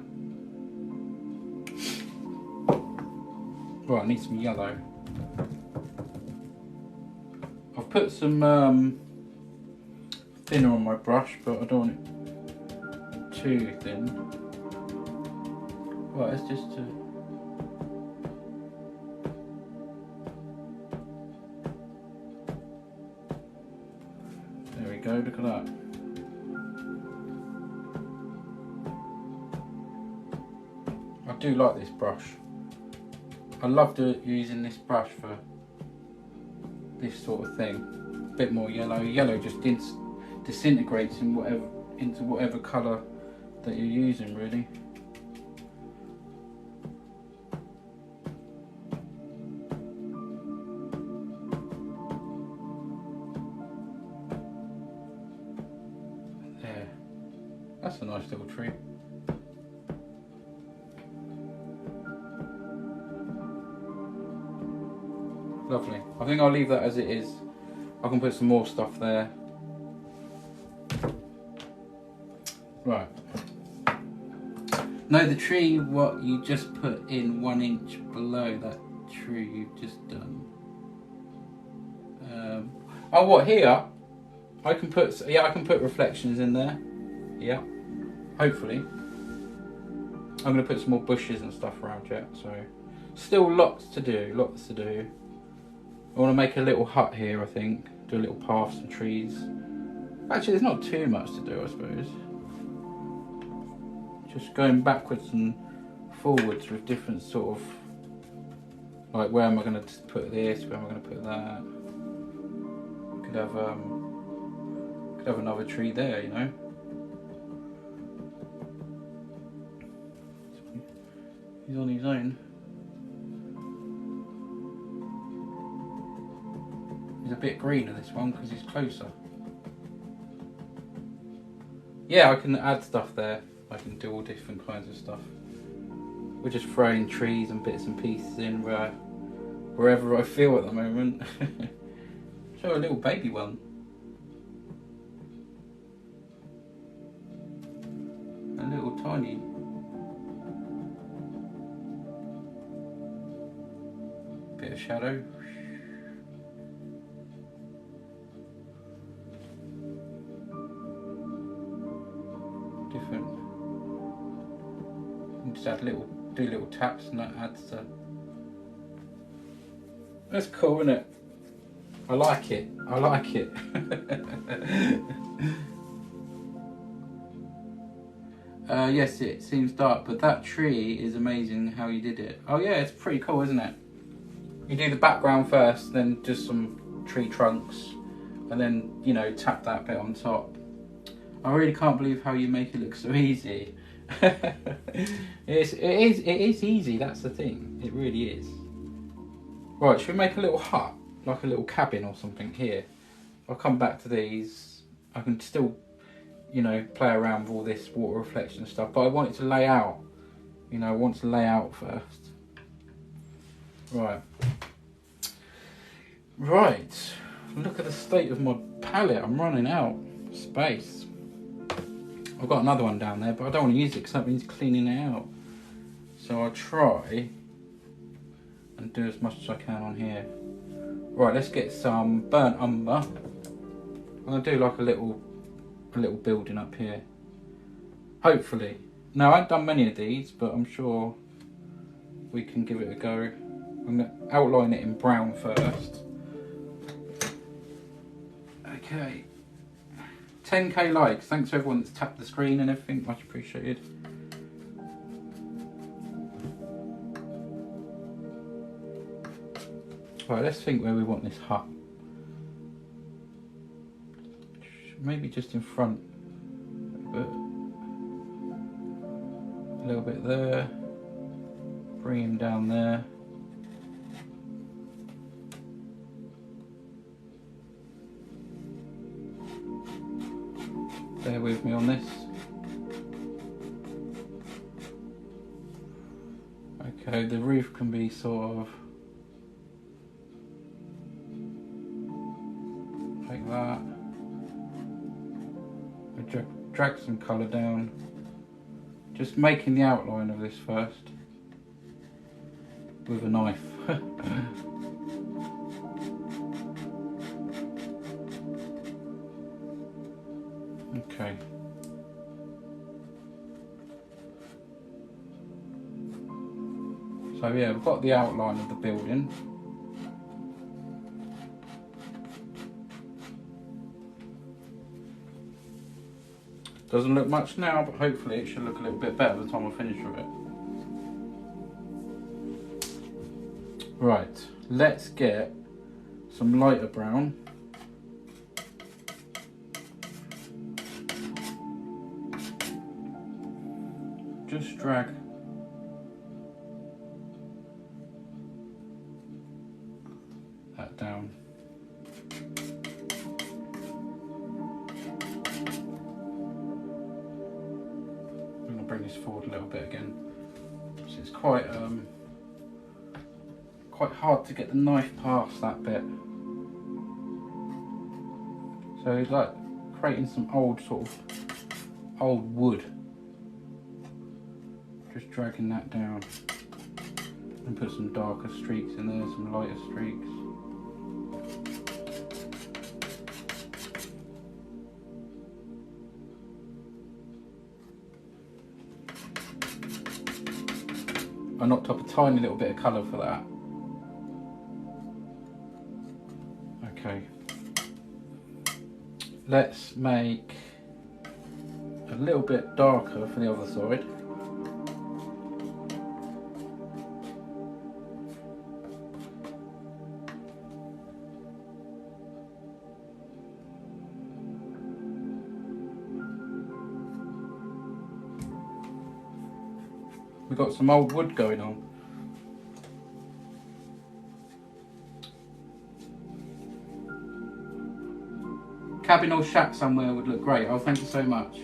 Speaker 1: Right, I need some yellow. I've put some thinner on my brush, but I don't want it too thin. Right, it's just there we go, look at that. I do like this brush. I love using this brush for this sort of thing. A bit more yellow. Yellow just disintegrates into whatever colour that you're using, really. There. That's a nice little tree. Lovely. I think I'll leave that as it is. I can put some more stuff there. Right. No, the tree, what you just put in 1 inch below that tree you've just done. Oh, what, here? I can put reflections in there. Yeah. Hopefully. I'm going to put some more bushes and stuff around yet, so still lots to do, I want to make a little hut here, I think. Do a little path, some trees. Actually, there's not too much to do, I suppose. Just going backwards and forwards with different sort of, like, where am I going to put this? Where am I going to put that? Could have another tree there, you know. He's on his own. He's a bit greener, this one, because he's closer. Yeah, I can add stuff there. I can do all different kinds of stuff. We're just throwing trees and bits and pieces in wherever I feel at the moment. Show a little baby one. A little tiny. Bit of shadow. Different. And just do little taps, and that adds to. That's cool, isn't it? I like it. I like it. Yes, it seems dark, but that tree is amazing how you did it. Oh yeah, it's pretty cool, isn't it? You do the background first, then just some tree trunks, and then, you know, tap that bit on top. I really can't believe how you make it look so easy. It is easy, that's the thing. It really is. Right, should we make a little hut? Like a little cabin or something here? I'll come back to these. I can still, you know, play around with all this water reflection stuff, but I want it to lay out. You know, I want to lay out first. Right. Right. Look at the state of my palette. I'm running out of space. I've got another one down there, but I don't want to use it because that means cleaning it out. So I'll try and do as much as I can on here. Right, let's get some burnt umber. I'm gonna do like a little building up here. Hopefully. No, I haven't done many of these, but I'm sure we can give it a go. I'm gonna outline it in brown first. Okay. 10k likes. Thanks to everyone that's tapped the screen and everything. Much appreciated. Right, let's think where we want this hut. Maybe just in front. A little bit there. Bring him down there. Bear with me on this. Okay, the roof can be sort of like that. I drag some colour down, just making the outline of this first with a knife. Okay. So yeah, we've got the outline of the building. Doesn't look much now, but hopefully it should look a little bit better by the time I finish with it. Right, let's get some lighter brown. Just drag that down. I'm going to bring this forward a little bit again. So it's quite hard to get the knife past that bit. So it's like creating some old wood. Just dragging that down and put some darker streaks in there, some lighter streaks. I knocked up a tiny little bit of colour for that. Okay. Let's make a little bit darker for the other side. We've got some old wood going on. Cabin or shack somewhere would look great. Oh, thank you so much.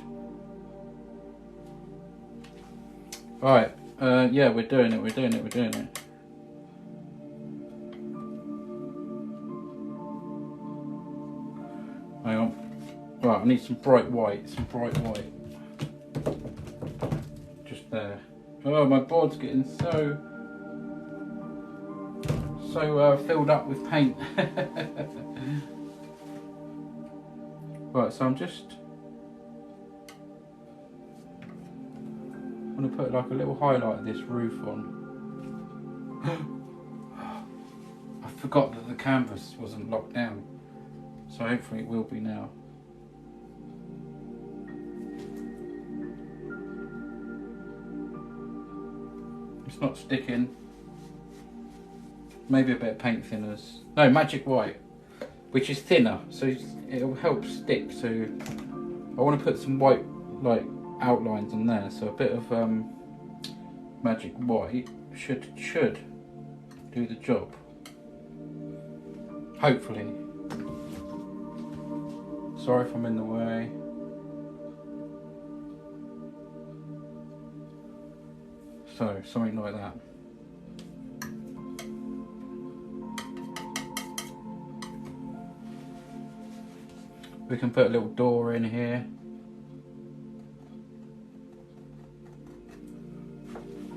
Speaker 1: Right, yeah, we're doing it. Hang on. Right, I need some bright white, Just there. Oh, my board's getting so filled up with paint. Right, so I'm going to put like a little highlight of this roof on. I forgot that the canvas wasn't locked down, so hopefully it will be now. It's not sticking. Maybe a bit of paint thinners. No, magic white, which is thinner, so it'll help stick. So I want to put some white like outlines on there. So a bit of magic white should do the job. Hopefully. Sorry if I'm in the way. So, something like that. We can put a little door in here.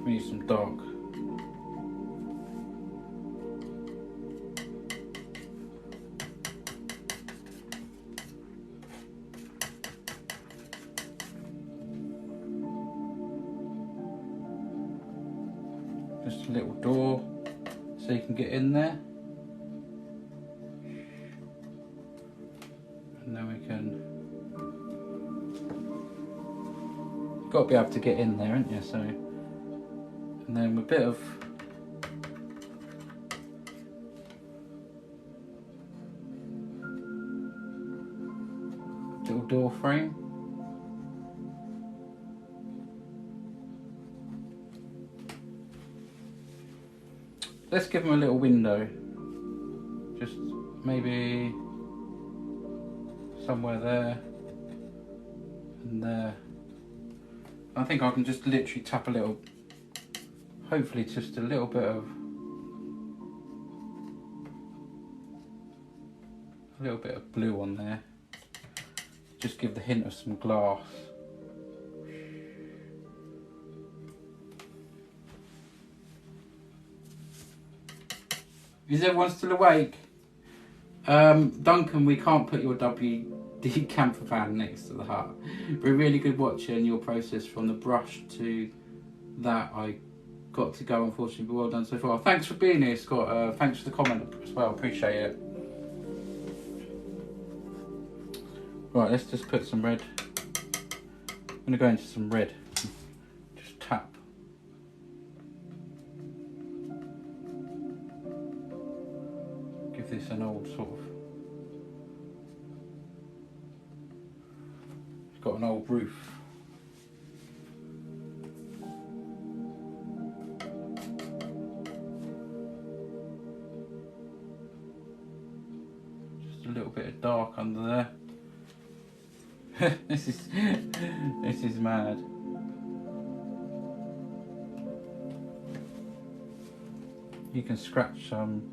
Speaker 1: We need some dark. Just a little door so you can get in there. And then we can... You've got to be able to get in there, haven't you? So, and then a bit of little door frame. Let's give them a little window, just maybe somewhere there and there. I think I can just literally tap a little, hopefully just a little bit of little bit of blue on there. Just give the hint of some glass. Is everyone still awake? Duncan, we can't put your WD camper van next to the hut. We're really good watching your process from the brush to that. I got to go, unfortunately, but well done so far. Thanks for being here, Scott. Thanks for the comment as well, appreciate it. Right, let's just put some red. I'm going to go into some red. Just tap. Give this an old sort of... It's got an old roof. Just a little bit of dark under there. this is mad. You can scratch some.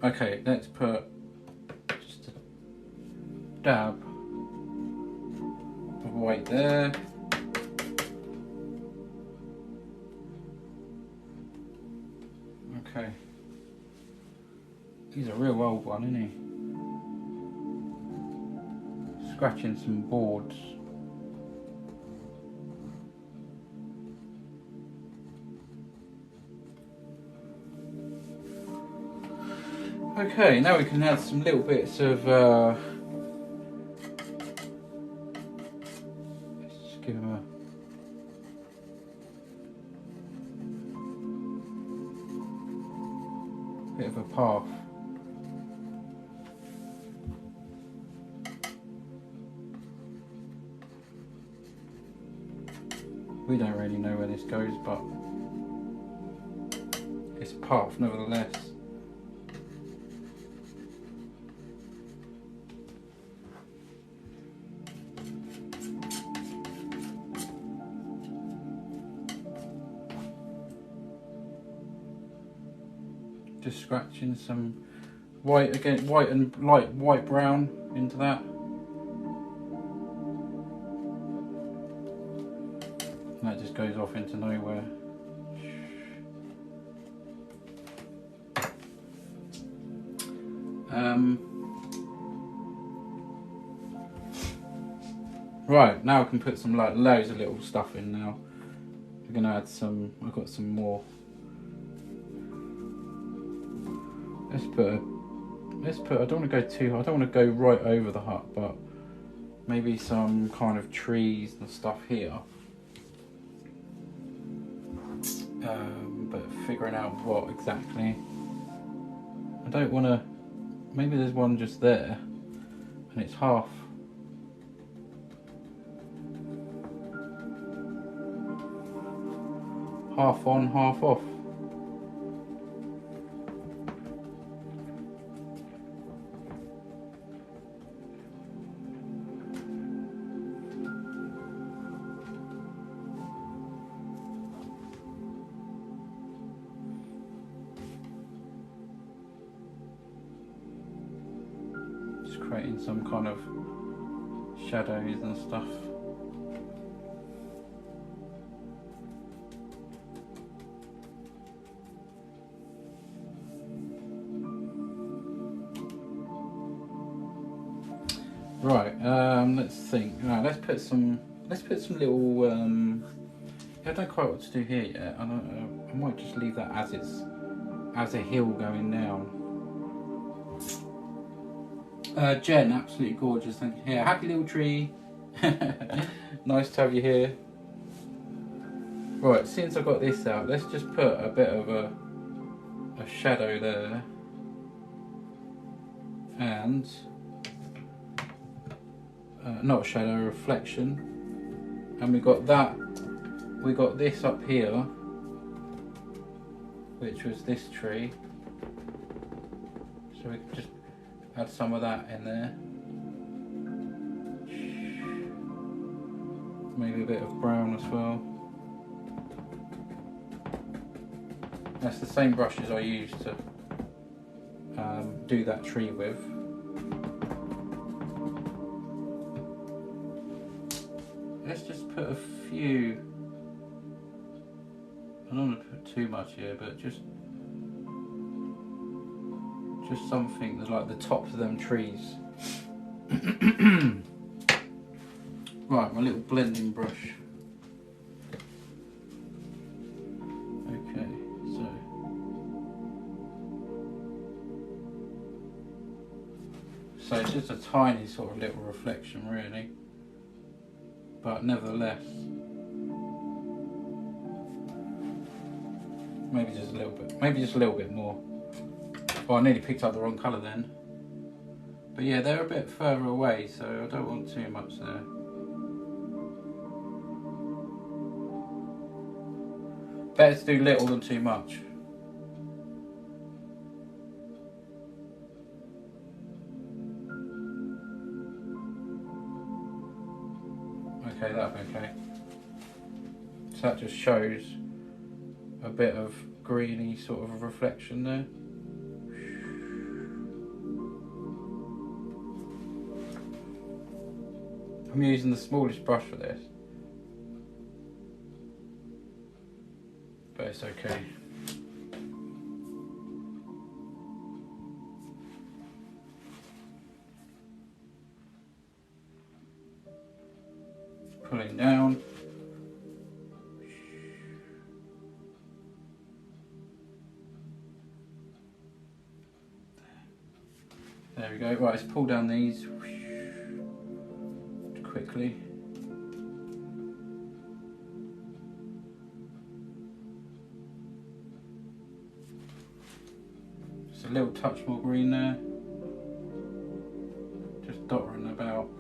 Speaker 1: Okay, let's put just a dab of white there. Okay, he's a real old one, isn't he? Scratching some boards. Okay, now we can add some little bits of let's just give him a bit of a path. We don't really know where this goes, but it's a path nevertheless. Just scratching some white again, white and light white brown into that. And that just goes off into nowhere. Right, now I can put some like loads of little stuff in now. We're gonna add some, I've got some more. Let's put, I don't want to go too, I don't want to go right over the hut, but maybe some kind of trees and stuff here. But figuring out what exactly. I don't want to, maybe there's one just there and it's half on, half off. Just creating some kind of shadows and stuff. Right, let's think. Right, let's put some little. I don't quite know what to do here yet. I might just leave that as it's as a hill going down. Jen, absolutely gorgeous. Thank you. Here, happy little tree. Nice to have you here. Right, since I got this out, let's just put a bit of a shadow there, and. Not a shadow, a reflection, and we got this up here, which was this tree, so we can just add some of that in there, maybe a bit of brown as well. That's the same brushes I used to do that tree with. let's just put a few. I don't want to put too much here, but just something that's like the tops of them trees. Right, my little blending brush. Okay, so it's just a tiny sort of little reflection really, but nevertheless, maybe just a little bit more. Oh, I nearly picked up the wrong colour then. But yeah, they're a bit further away, so I don't want too much there. Better to do little than too much. Okay, that'll be okay. So that just shows a bit of greeny sort of reflection there. I'm using the smallest brush for this, but it's okay. Pulling down. There we go. Right, let's pull down these quickly. Just a little touch more green there. Just dottering about.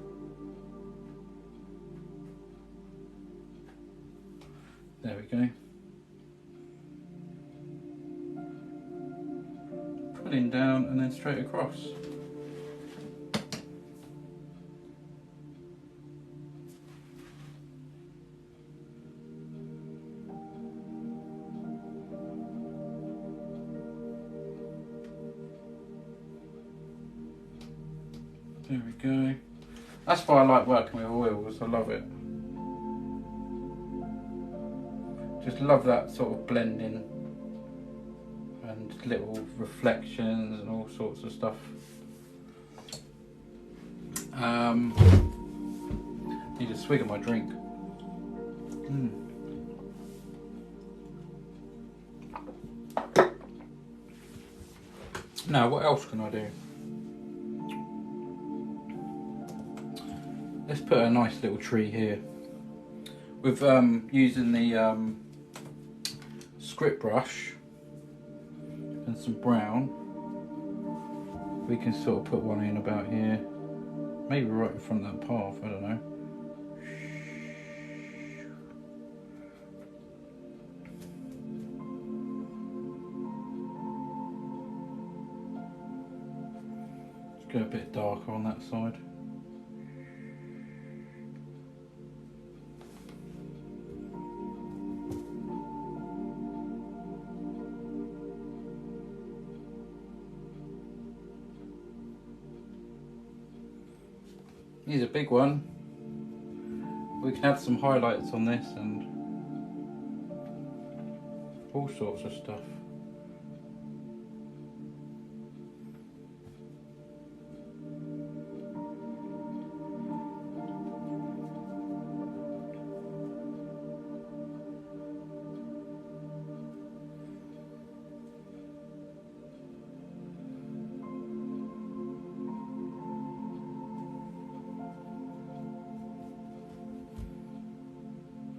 Speaker 1: There we go. Pulling down and then straight across. There we go. That's why I like working with oils, I love it. Just love that sort of blending and little reflections and all sorts of stuff. Need a swig of my drink. Now, what else can I do? Let's put a nice little tree here. With using the script brush and some brown, we can sort of put one in about here, maybe right in front of that path, I don't know. Let's go a bit darker on that side. Here's a big one. We can add some highlights on this and all sorts of stuff.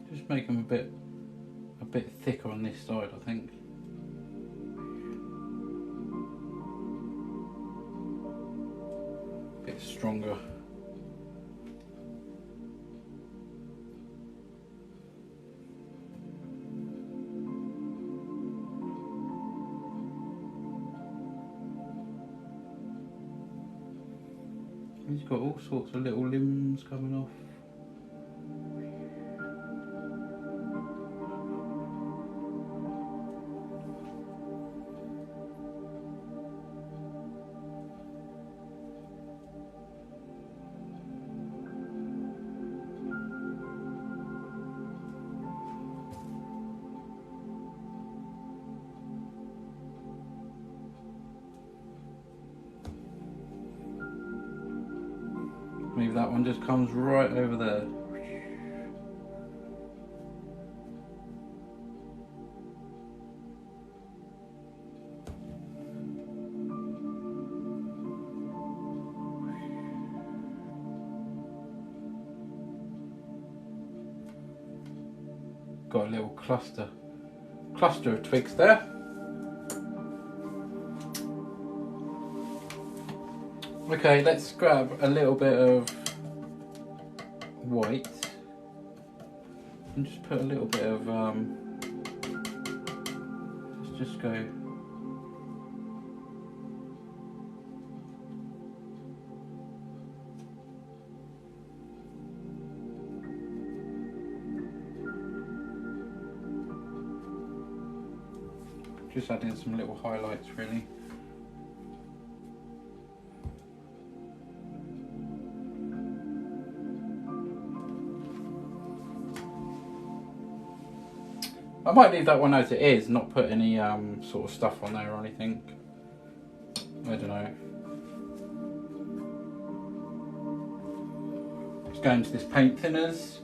Speaker 1: Just make them a bit thicker on this side, I think. A bit stronger. He's got all sorts of little limbs coming off. Maybe that one just comes right over there. Got a little cluster of twigs there. Okay, let's grab a little bit of white and just put a little bit of let's just go just adding some little highlights really. I might leave that one as it is, not put any sort of stuff on there or anything. I don't know. Let's go into this paint thinners.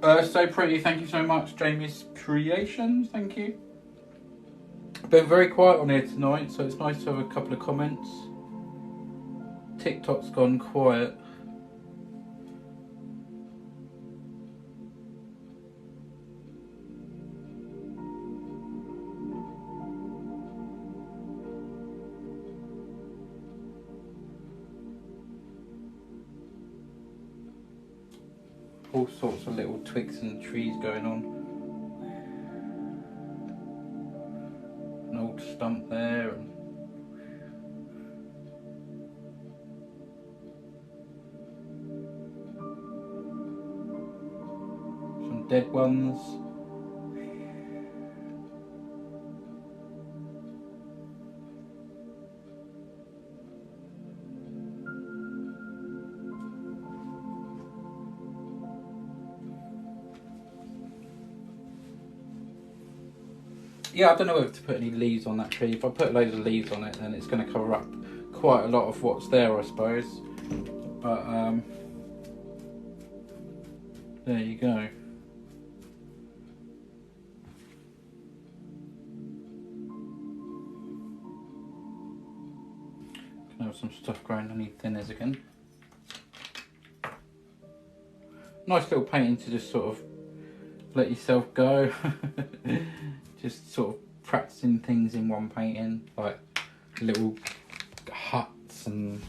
Speaker 1: So pretty, thank you so much, Jamie's Creations, thank you. I've been very quiet on here tonight, so it's nice to have a couple of comments. TikTok's gone quiet. All sorts of little twigs and trees going on. An old stump there. And some dead ones. Yeah, I don't know whether to put any leaves on that tree. If I put loads of leaves on it, then it's going to cover up quite a lot of what's there, I suppose. But there you go. Can have some stuff growing underneath thinners again. Nice little painting to just sort of let yourself go. Just sort of practicing things in one painting, like little huts and,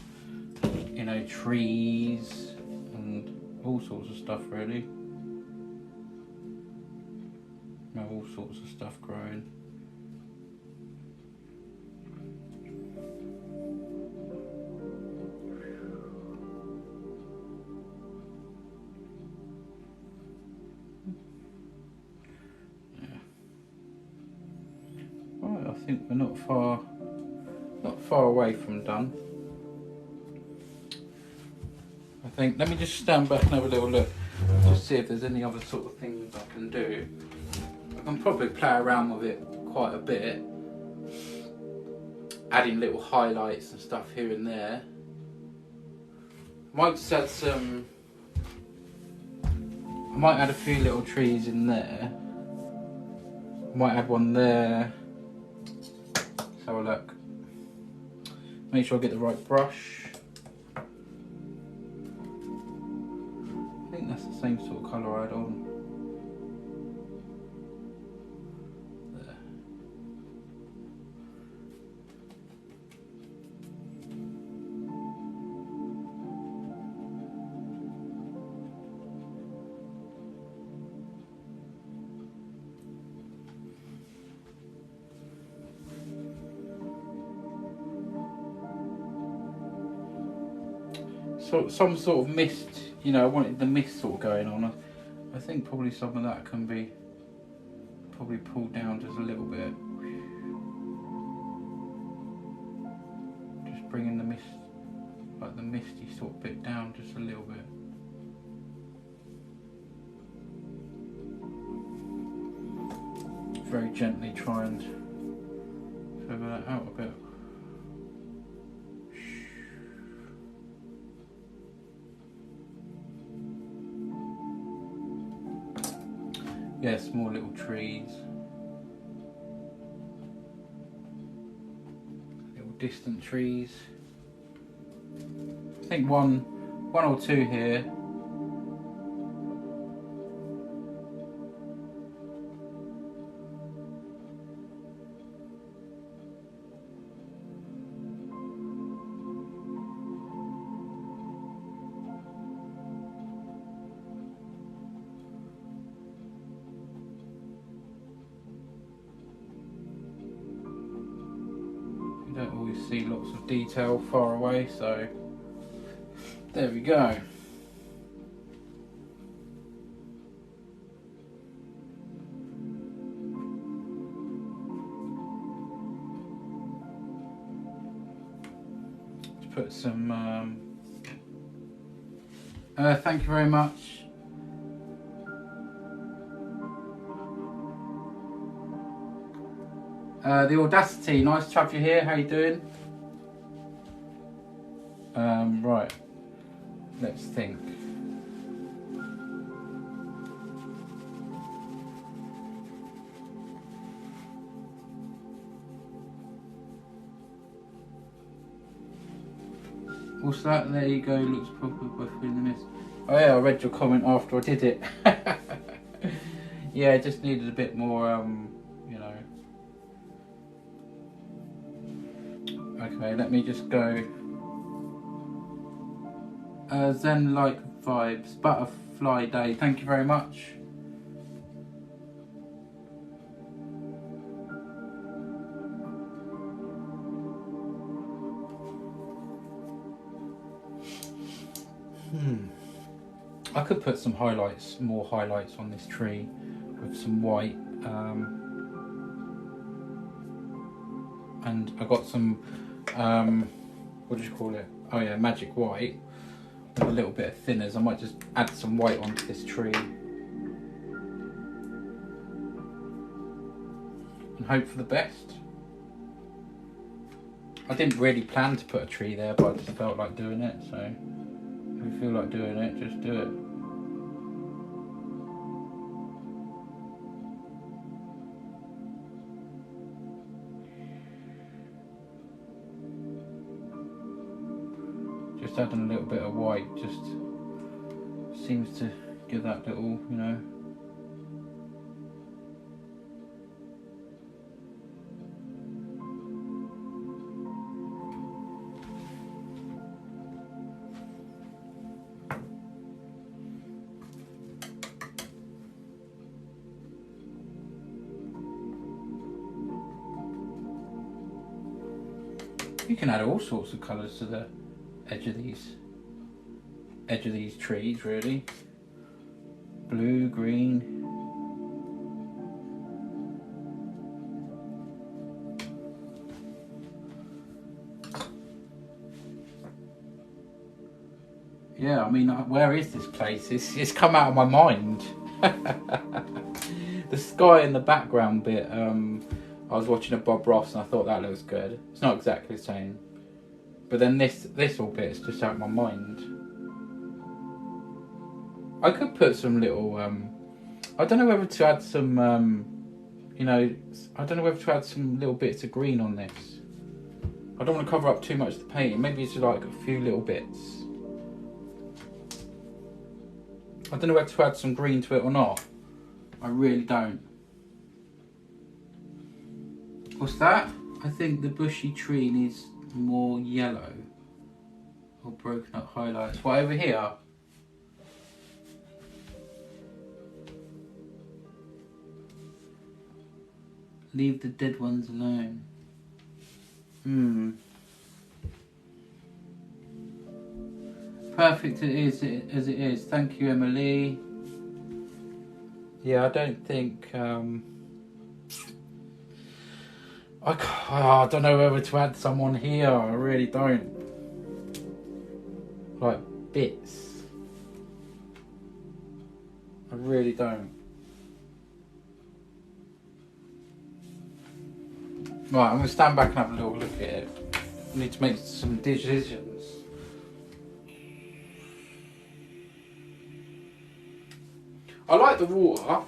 Speaker 1: you know, trees and all sorts of stuff really. You know, all sorts of stuff growing. I think we're not far away from done. I think, let me just stand back and have a little look, just see if there's any other sort of things I can do. I can probably play around with it quite a bit, adding little highlights and stuff here and there. Might just add some, I might add a few little trees in there. Might add one there. Let's have a look. Make sure I get the right brush. I think that's the same sort of colour I had on. There. So, some sort of mist, you know, I wanted the mist sort of going on. I think probably some of that can be probably pulled down just a little bit. Just bringing the mist, like the misty sort of bit down just a little bit. Very gently try and feather that out a bit. Yeah, small little trees. Little distant trees. I think one or two here. You don't always see lots of detail far away, so there we go. Let's put some thank you very much. The Audacity, nice to have you here. How you doing? Right, let's think. What's that? There you go. Looks proper by feeling the mist. Oh yeah, I read your comment after I did it. Yeah, it just needed a bit more, you know. Okay, let me just go. Zen-like vibes, butterfly day. Thank you very much. I could put some highlights, more highlights on this tree with some white. And I got some, what do you call it? Oh yeah, magic white. With a little bit of thinners. I might just add some white onto this tree. And hope for the best. I didn't really plan to put a tree there, but I just felt like doing it, so if you feel like doing it, just do it. Just adding a little bit of white just seems to give that little, you know. You can add all sorts of colours to the edge of these trees, really. Blue, green. Yeah, I mean, where is this place? It's come out of my mind. The sky in the background bit, I was watching a Bob Ross and I thought that looks good. It's not exactly the same. But then this whole bit is just out of my mind. I could put some little, I don't know whether to add some, you know, I don't know whether to add some little bits of green on this. I don't want to cover up too much of the painting. Maybe it's like a few little bits. I don't know whether to add some green to it or not. I really don't. What's that? I think the bushy tree needs more yellow or broken up highlights. What, over here? Leave the dead ones alone. Perfect it is as it is. Thank you, Emily. Yeah, I don't think I don't know whether to add someone here. I really don't. Like bits. I really don't. Right, I'm going to stand back and have a little look at it. I need to make some decisions. I like the water.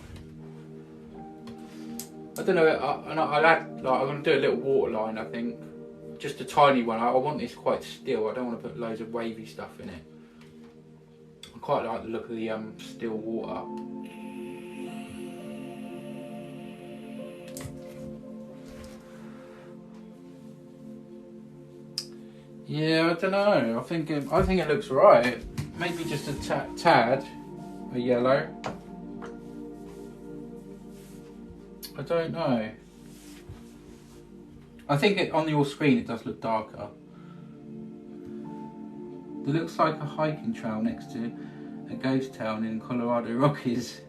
Speaker 1: I don't know, I'll add, like, I'm going to do a little waterline, I think. Just a tiny one. I want this quite still. I don't want to put loads of wavy stuff in it. I quite like the look of the still water. Yeah, I don't know. I think it looks right. Maybe just a tad of yellow. I don't know. I think on your screen it does look darker. It looks like a hiking trail next to a ghost town in Colorado Rockies.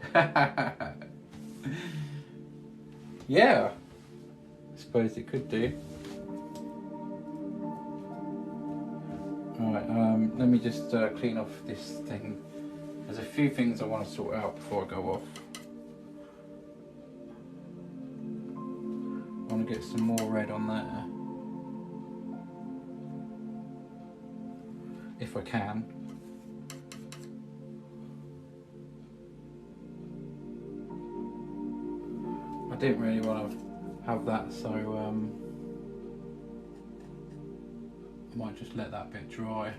Speaker 1: Yeah, I suppose it could do. Alright, let me just clean off this thing. There's a few things I want to sort out before I go off. I want to get some more red on there. If I can. I didn't really want to have that, so I might just let that bit dry. I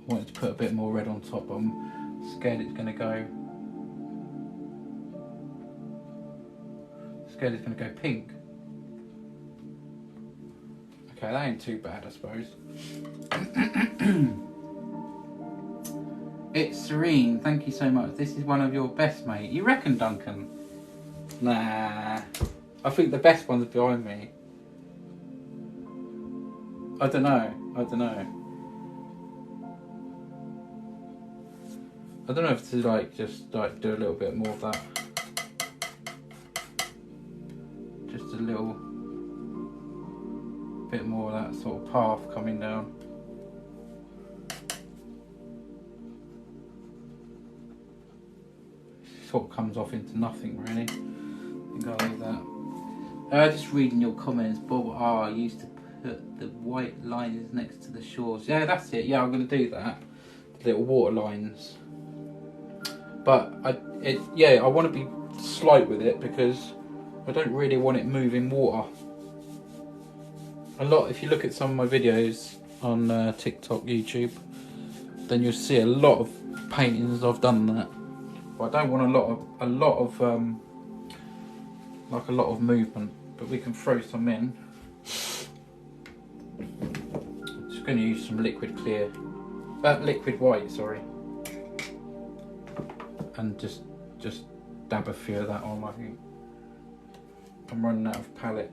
Speaker 1: wanted to put a bit more red on top, but I'm scared it's going to go. Scared it's going to go pink. Okay, that ain't too bad, I suppose. It's Serene, thank you so much. This is one of your best, mate. You reckon, Duncan? Nah, I think the best one's behind me. I don't know. I don't know if to just do a little bit more of that. Just a little bit more of that sort of path coming down. Sort of comes off into nothing really. I think I'll leave that. Just reading your comments, Bob R used to put the white lines next to the shores. Yeah, that's it. Yeah, I'm going to do that. The little water lines. But I want to be slight with it because I don't really want it moving water. If you look at some of my videos on TikTok, YouTube, then you'll see a lot of paintings I've done that. But I don't want a lot of movement. But we can throw some in. I'm just going to use some liquid white, sorry, and just dab a few of that on. I think I'm running out of palette.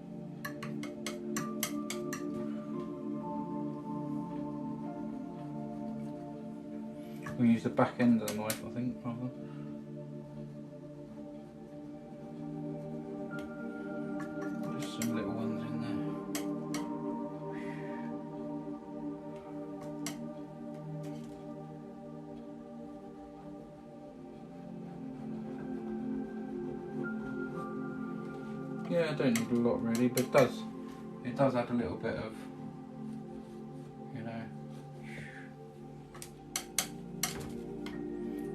Speaker 1: We'll use the back end of the knife, I think, rather. Just some little ones in there. Yeah, I don't need a lot really, but it does add a little bit of, you know.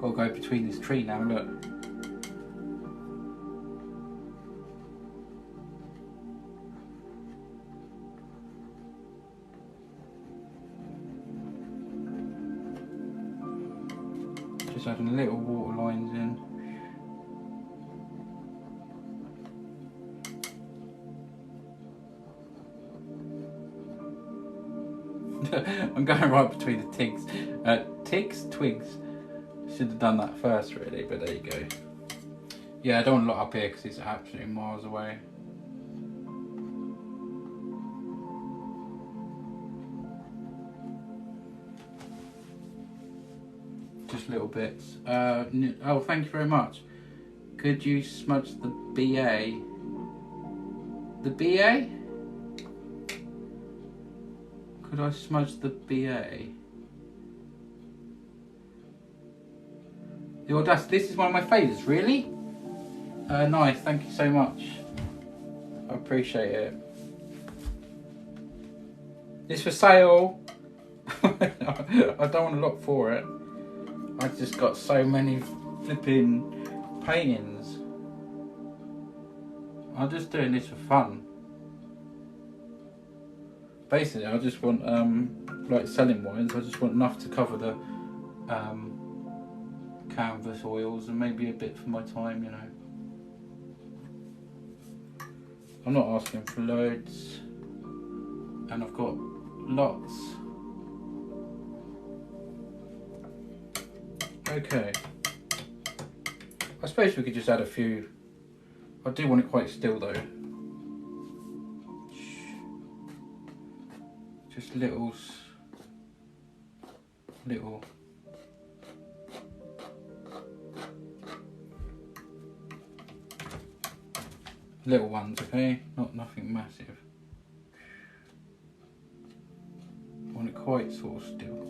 Speaker 1: Gotta go between this tree now, look. Just adding little water lines in. I'm going right between the twigs. Should have done that first really, but there you go. Yeah, I don't want a lot up here because it's absolutely miles away. Just little bits. Oh, thank you very much. Could you smudge the BA? The BA? Could I smudge the BA? The Audacity, this is one of my favourites, really? Nice, thank you so much. I appreciate it. It's for sale. I don't want a lot for it. I've just got so many flipping paintings. I'm just doing this for fun. Basically, I just want, like selling wines, I just want enough to cover the canvas oils and maybe a bit for my time, you know. I'm not asking for loads, and I've got lots. Okay. I suppose we could just add a few. I do want it quite still though. Just little ones, okay? Nothing massive. I want it quite sort of still.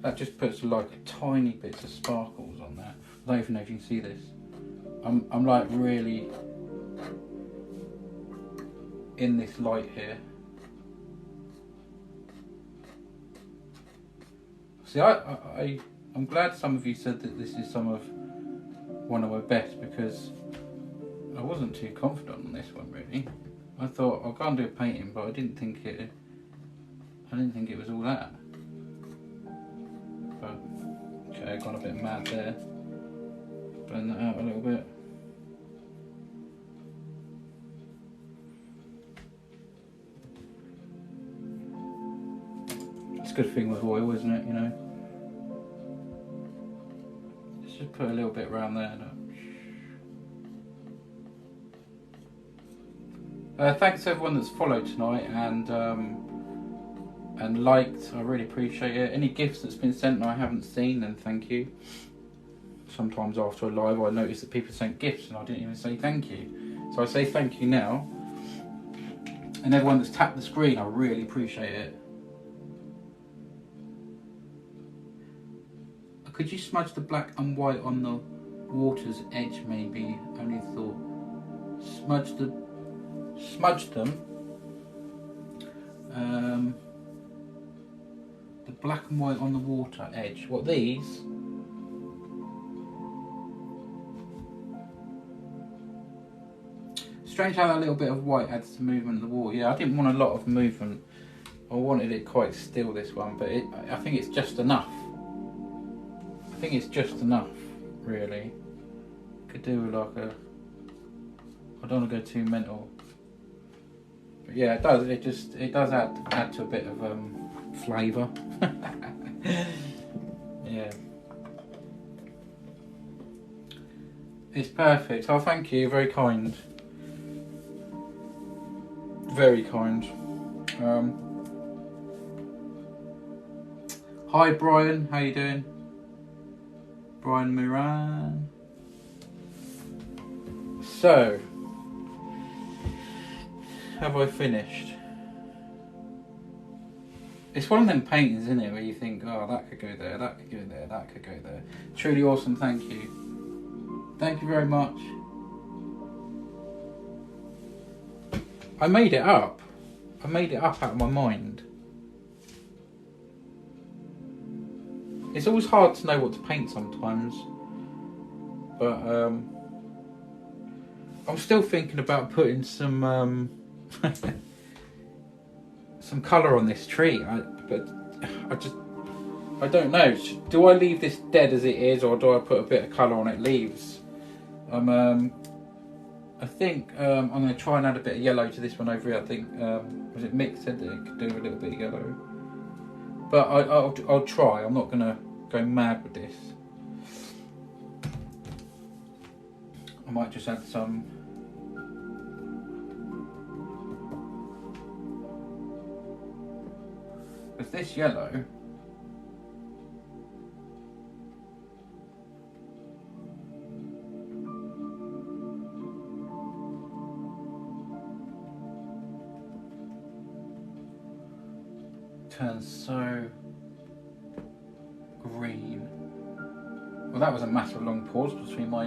Speaker 1: That just puts like tiny bits of sparkles on there. I don't even know if you can see this. I'm like really in this light here. See, I'm glad some of you said that this is one of my best, because I wasn't too confident on this one really. I thought I'll go and do a painting, but I didn't think it was all that. But okay, I got a bit mad there. Blend that out a little bit. It's a good thing with oil, isn't it, you know? Let's just put a little bit around there. Thanks to everyone that's followed tonight and liked. I really appreciate it. Any gifts that's been sent and I haven't seen, then thank you. Sometimes after a live I notice that people sent gifts and I didn't even say thank you. So I say thank you now. And everyone that's tapped the screen, I really appreciate it. Could you smudge the black and white on the water's edge maybe? Only thought. Smudge them. The black and white on the water edge. What, these? Strange how that little bit of white adds to movement of the wall. Yeah, I didn't want a lot of movement. I wanted it quite still, this one, but I think it's just enough. I think it's just enough, really. Could do like a... I don't want to go too mental. But yeah, it does. It does add to a bit of flavour. Yeah. It's perfect. Oh, thank you. Very kind. Very kind. Hi Brian, how you doing? Brian Moran. So, have I finished? It's one of them paintings, isn't it, where you think, oh, that could go there, that could go there, that could go there. Truly awesome, thank you. Thank you very much. I made it up. I made it up out of my mind. It's always hard to know what to paint sometimes. But I'm still thinking about putting some some colour on this tree. But I don't know. Do I leave this dead as it is, or do I put a bit of colour on it? Leaves. I think I'm going to try and add a bit of yellow to this one over here. I think was it Mick said that it could do a little bit of yellow, but I'll try. I'm not going to go mad with this. I might just add some. Because this yellow, turns so green. Well, that was a massive long pause between my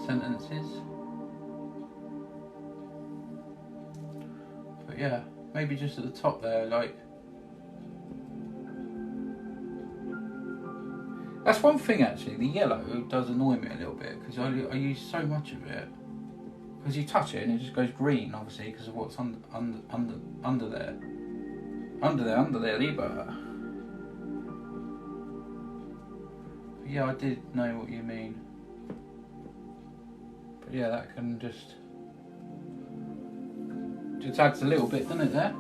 Speaker 1: sentences. But yeah, maybe just at the top there, like. That's one thing actually, the yellow does annoy me a little bit because I use so much of it. Because you touch it and it just goes green, obviously, because of what's under there. Under there, lieber. Yeah, I did know what you mean. But yeah, that can just adds a little bit, doesn't it, there?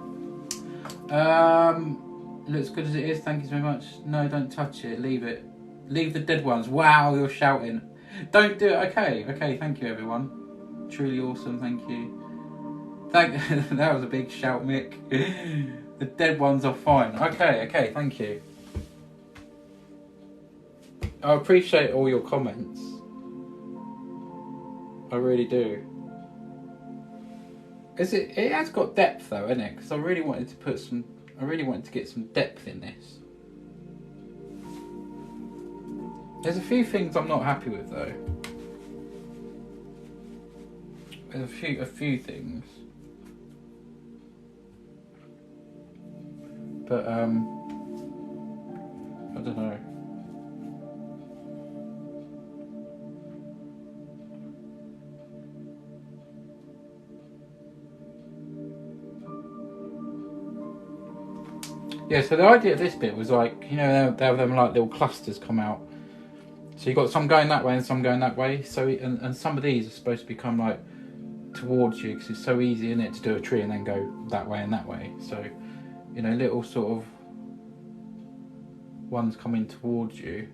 Speaker 1: Looks good as it is, thank you so much. No, don't touch it, leave it. Leave the dead ones. Wow, you're shouting. Don't do it. Okay, thank you everyone. Truly awesome, thank you. That was a big shout, Mick. The dead ones are fine. Okay, thank you. I appreciate all your comments. I really do. It has got depth though, isn't it? Because I really wanted to get some depth in this. There's a few things I'm not happy with though. There's a few things. But I don't know. Yeah, so the idea of this bit was like, you know, they have them like little clusters come out. So you got some going that way and some going that way. So and some of these are supposed to become like towards you because it's so easy, isn't it, to do a tree and then go that way and that way. So, you know, little sort of ones coming towards you,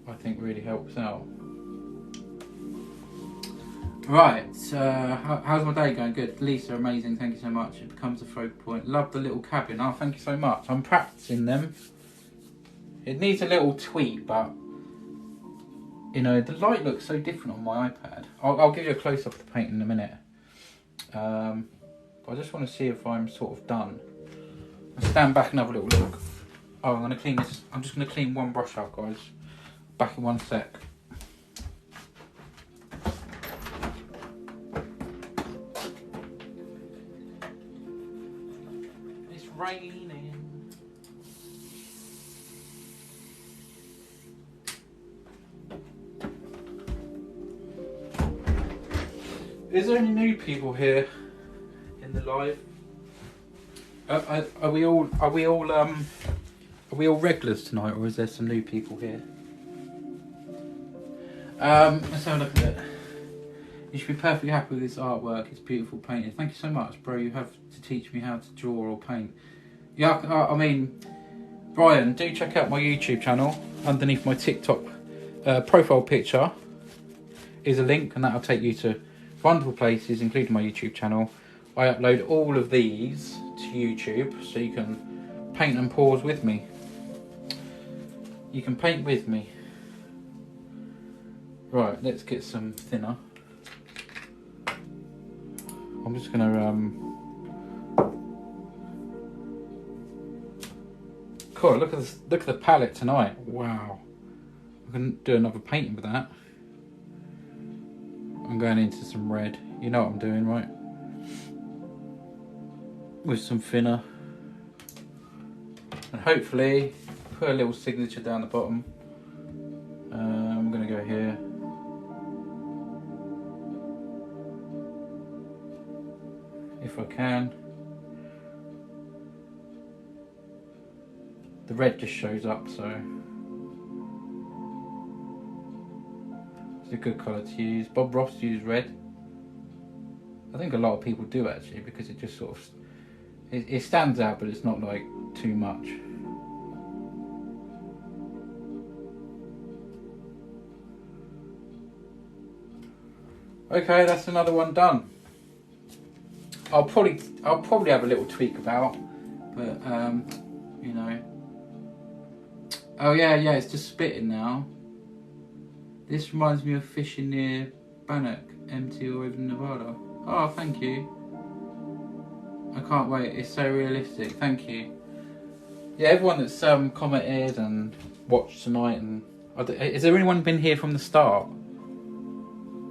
Speaker 1: I think really helps out. Right, how's my day going? Good. Lisa, amazing, thank you so much. It becomes a focal point. Love the little cabin. Oh, thank you so much. I'm practicing them. It needs a little tweak, but you know, the light looks so different on my iPad. I'll give you a close-up of the paint in a minute. But I just want to see if I'm sort of done. I'll stand back and have a little look. Oh, I'm going to clean this. I'm just going to clean one brush out, guys. Back in one sec. It's raining. Is there any new people here in the live? Are we all regulars tonight, or is there some new people here? Let's have a look at it. You should be perfectly happy with this artwork. It's beautiful painting. Thank you so much, bro. You have to teach me how to draw or paint. Yeah, I mean, Brian, do check out my YouTube channel. Underneath my TikTok profile picture is a link, and that'll take you to wonderful places, including my YouTube channel. I upload all of these to YouTube, so you can paint and pause with me. You can paint with me. Right, let's get some thinner. I'm just gonna cool. Look at the palette tonight. Wow, I can do another painting with that. I'm going into some red. You know what I'm doing, right? With some thinner. And hopefully put a little signature down the bottom. I'm going to go here. If I can. The red just shows up, so a good colour to use. Bob Ross used red. I think a lot of people do actually, because it just sort of it stands out, but it's not like too much. Okay, that's another one done. I'll probably have a little tweak about, but you know. Oh yeah, it's just spitting now. This reminds me of fishing near Bannock, MT or even Nevada. Oh, thank you. I can't wait. It's so realistic. Thank you. Yeah, everyone that's commented and watched tonight, and has there anyone been here from the start?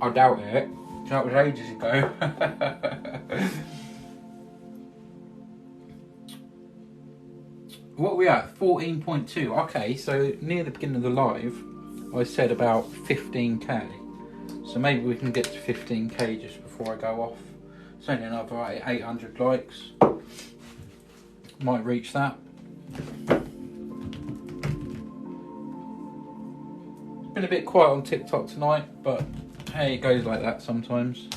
Speaker 1: I doubt it. That was ages ago. what are we at? 14.2. Okay, so near the beginning of the live, I said about 15k. So maybe we can get to 15k just before I go off. It's only another 800 likes. Might reach that. It's been a bit quiet on TikTok tonight, but hey, it goes like that sometimes.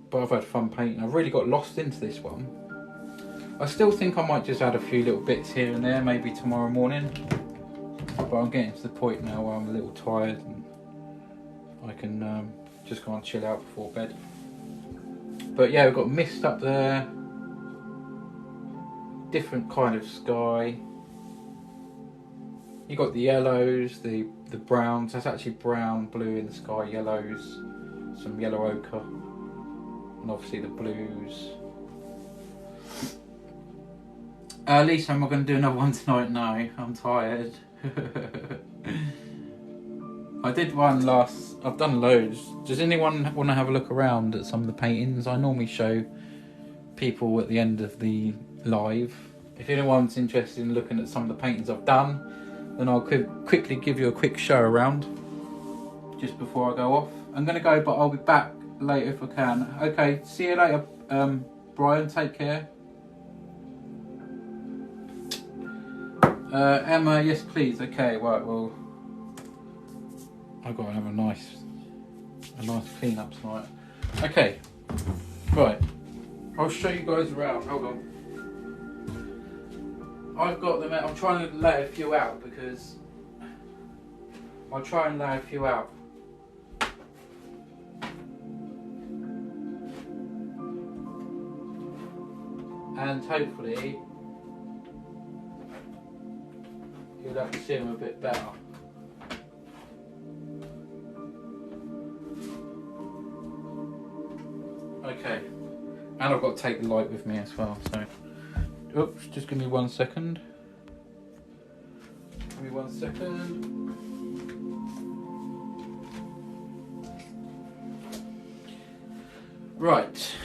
Speaker 1: But I've had fun painting. I've really got lost into this one. I still think I might just add a few little bits here and there, maybe tomorrow morning. But I'm getting to the point now where I'm a little tired and I can just go and chill out before bed. But yeah, we've got mist up there. Different kind of sky. You got the yellows, the browns. That's actually brown, blue in the sky, yellows, some yellow ochre, and obviously the blues. Lisa, am I going to do another one tonight? No, I'm tired. I did one last. I've done loads. Does anyone want to have a look around at some of the paintings? I normally show people at the end of the live. If anyone's interested in looking at some of the paintings I've done, then I'll quickly give you a quick show around just before I go off. I'm going to go, but I'll be back later if I can. Okay, see you later, Brian. Take care. Emma, yes please. Okay, right, well, I've got to have a nice clean up tonight. Okay, right, I'll show you guys around. Hold on. I've got them. I'm trying to lay a few out because I'll try and lay a few out. And hopefully you'll have to see them a bit better. Okay, and I've got to take the light with me as well, so oops, just give me 1 second. Give me 1 second. Right,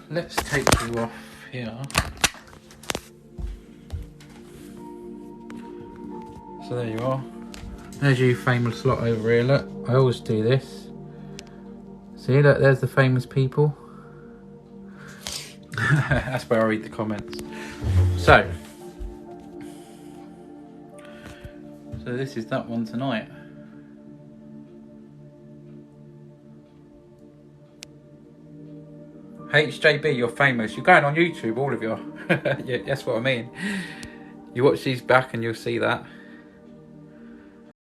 Speaker 1: let's take you off here. So there you are. There's you famous lot over here. Look, I always do this. See, look, there's the famous people. That's where I read the comments. So this is that one tonight. HJB, you're famous. You're going on YouTube, all of you. Yeah, that's what I mean. You watch these back and you'll see that.